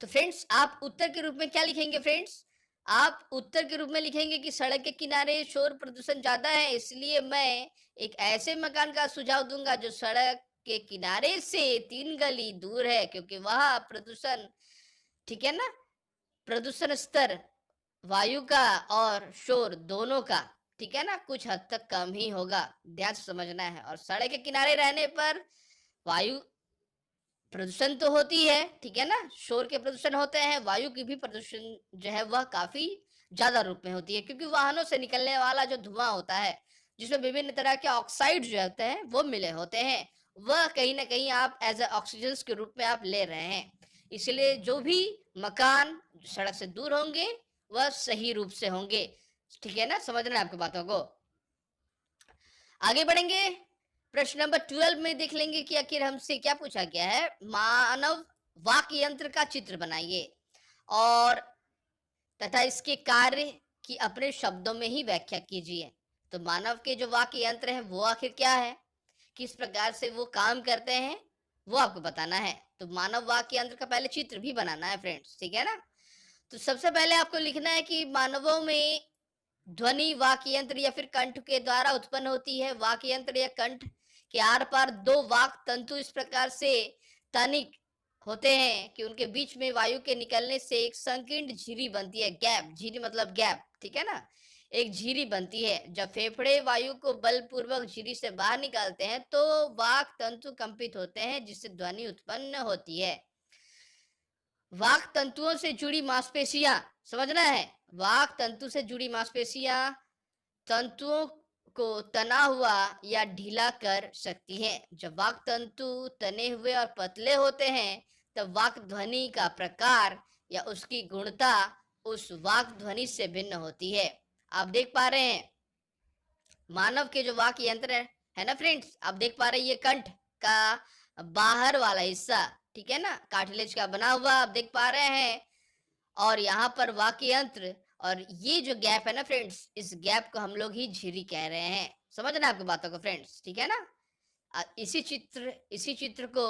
तो फ्रेंड्स आप उत्तर के रूप में क्या लिखेंगे फ्रेंड्स? आप उत्तर के रूप में लिखेंगे कि सड़क के किनारे शोर प्रदूषण ज्यादा है, इसलिए मैं एक ऐसे मकान का सुझाव दूंगा जो सड़क के किनारे से 3 गली दूर है, क्योंकि वहां प्रदूषण, ठीक है ना, प्रदूषण स्तर वायु का और शोर दोनों का, ठीक है ना, कुछ हद तक कम ही होगा। ध्यान से समझना है। और सड़क के किनारे रहने पर वायु प्रदूषण तो होती है, ठीक है ना, शोर के प्रदूषण होते हैं, वायु की भी प्रदूषण जो है वह काफी ज्यादा रूप में होती है, क्योंकि वाहनों से निकलने वाला जो धुआं होता है, जिसमें विभिन्न तरह के ऑक्साइड जो होते हैं वो मिले होते हैं, वह कहीं ना कहीं आप एज ए ऑक्सीजन के रूप में आप ले रहे हैं। इसलिए जो भी मकान सड़क से दूर होंगे वह सही रूप से होंगे। ठीक है ना, समझना है आपकी बातों को। आगे बढ़ेंगे, प्रश्न नंबर 12 में देख लेंगे कि आखिर हमसे क्या पूछा गया है। मानव वाक्य यंत्र का चित्र बनाइए और तथा इसके कार्य की अपने शब्दों में ही व्याख्या कीजिए। तो मानव के जो वाक्य यंत्र है वो आखिर क्या है, किस प्रकार से वो काम करते हैं, वो आपको बताना है। तो मानव वाक्य यंत्र का पहले चित्र भी बनाना है फ्रेंड्स, ठीक है ना। तो सबसे पहले आपको लिखना है कि मानवों में ध्वनि वाक्य यंत्र या फिर कंठ के द्वारा उत्पन्न होती है। वाक्य यंत्र या कंठ के आर पार दो वाक तंतु इस प्रकार से तनिक होते हैं कि उनके बीच में वायु के निकलने से एक संकीर्ण झिरी बनती है। गैप, झिरी मतलब गैप, ठीक है ना, एक झिरी बनती है। जब फेफड़े वायु को बलपूर्वक झिरी से बाहर निकालते हैं तो वाक तंतु कंपित होते हैं, जिससे ध्वनि उत्पन्न होती है। वाक तंतुओं से जुड़ी मांसपेशियां, समझना है, वाक तंतु से जुड़ी मांसपेशियां तंतुओं को तना हुआ या ढीला कर सकती है। जब वाक तंतु तने हुए और पतले होते हैं तब वाक ध्वनि का प्रकार या उसकी गुणता उस वाक ध्वनि से भिन्न होती है। आप देख पा रहे हैं मानव के जो वाक यंत्र है ना फ्रेंड्स, आप देख पा रहे हैं ये कंठ का बाहर वाला हिस्सा, ठीक है ना, कार्टिलेज का बना हुआ आप देख पा रहे हैं। और यहाँ पर वाक्य यंत्र और ये जो गैप है ना फ्रेंड्स, इस गैप को हम लोग ही झिरी कह रहे हैं। समझना आपकी बातों को फ्रेंड्स, ठीक है ना। इसी चित्र को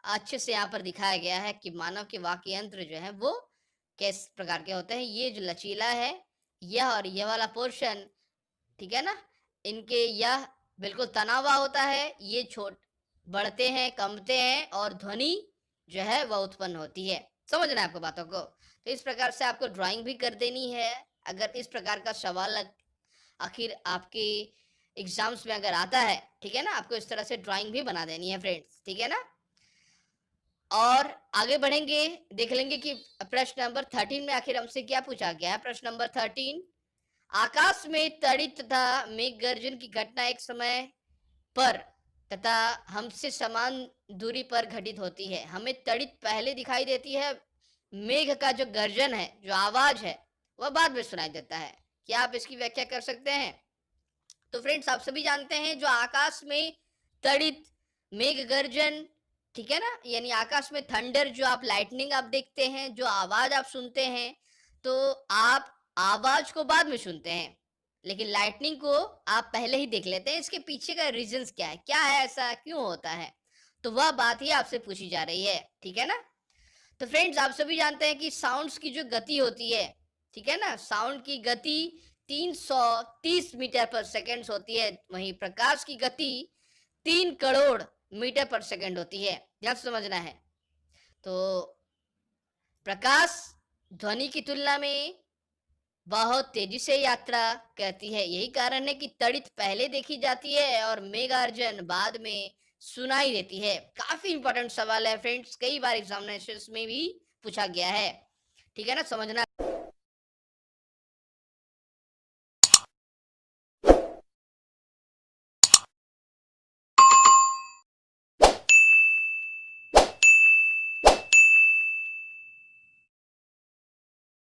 अच्छे से यहाँ पर दिखाया गया है कि मानव के वाक्य यंत्र जो है वो किस प्रकार के होते हैं। ये जो लचीला है यह और यह वाला पोर्शन, ठीक है ना, इनके यह बिल्कुल तना हुआ होता है, ये छोट बढ़ते हैं, कमते हैं और ध्वनि जो है वह उत्पन्न होती है। समझना है आपको बातों को। तो इस प्रकार से आपको ड्राइंग भी कर देनी है। अगर इस प्रकार का सवाल आखिर आपके एग्जाम्स में अगर आता है, ठीक है ना, आपको इस तरह से ड्राइंग भी बना देनी है फ्रेंड्स, ठीक है ना। और आगे बढ़ेंगे, देख लेंगे कि प्रश्न नंबर 13 में आखिर हमसे क्या पूछा गया है। प्रश्न नंबर 13, आकाश में तड़ित तथा मेघ गर्जन की घटना एक समय पर तथा हमसे समान दूरी पर घटित होती है। हमें तड़ित पहले दिखाई देती है, मेघ का जो गर्जन है, जो आवाज है, वह बाद में सुनाई देता है। क्या आप इसकी व्याख्या कर सकते हैं? तो फ्रेंड्स आप सभी जानते हैं जो आकाश में तड़ित मेघ गर्जन, ठीक है ना, यानी आकाश में थंडर, जो आप लाइटनिंग आप देखते हैं, जो आवाज आप सुनते हैं, तो आप आवाज को बाद में सुनते हैं लेकिन लाइटनिंग को आप पहले ही देख लेते हैं। इसके पीछे का रीजंस क्या है, ऐसा क्यों होता है, तो वह बात ही आपसे पूछी जा रही है, ठीक है ना। तो फ्रेंड्स आप सभी जानते हैं कि साउंड्स की जो गति होती है, ठीक है ना, साउंड की गति 330 मीटर पर सेकेंड होती है, वहीं प्रकाश की गति 3 करोड़ मीटर पर सेकेंड होती है। ध्यान से समझना है। तो प्रकाश ध्वनि की तुलना में बहुत तेजी से यात्रा करती है, यही कारण है कि तड़ित पहले देखी जाती है और मेघार्जन बाद में सुनाई देती है। काफी इंपॉर्टेंट सवाल है फ्रेंड्स, कई बार एग्जामिनेशंस में भी पूछा गया है, ठीक है ना, समझना।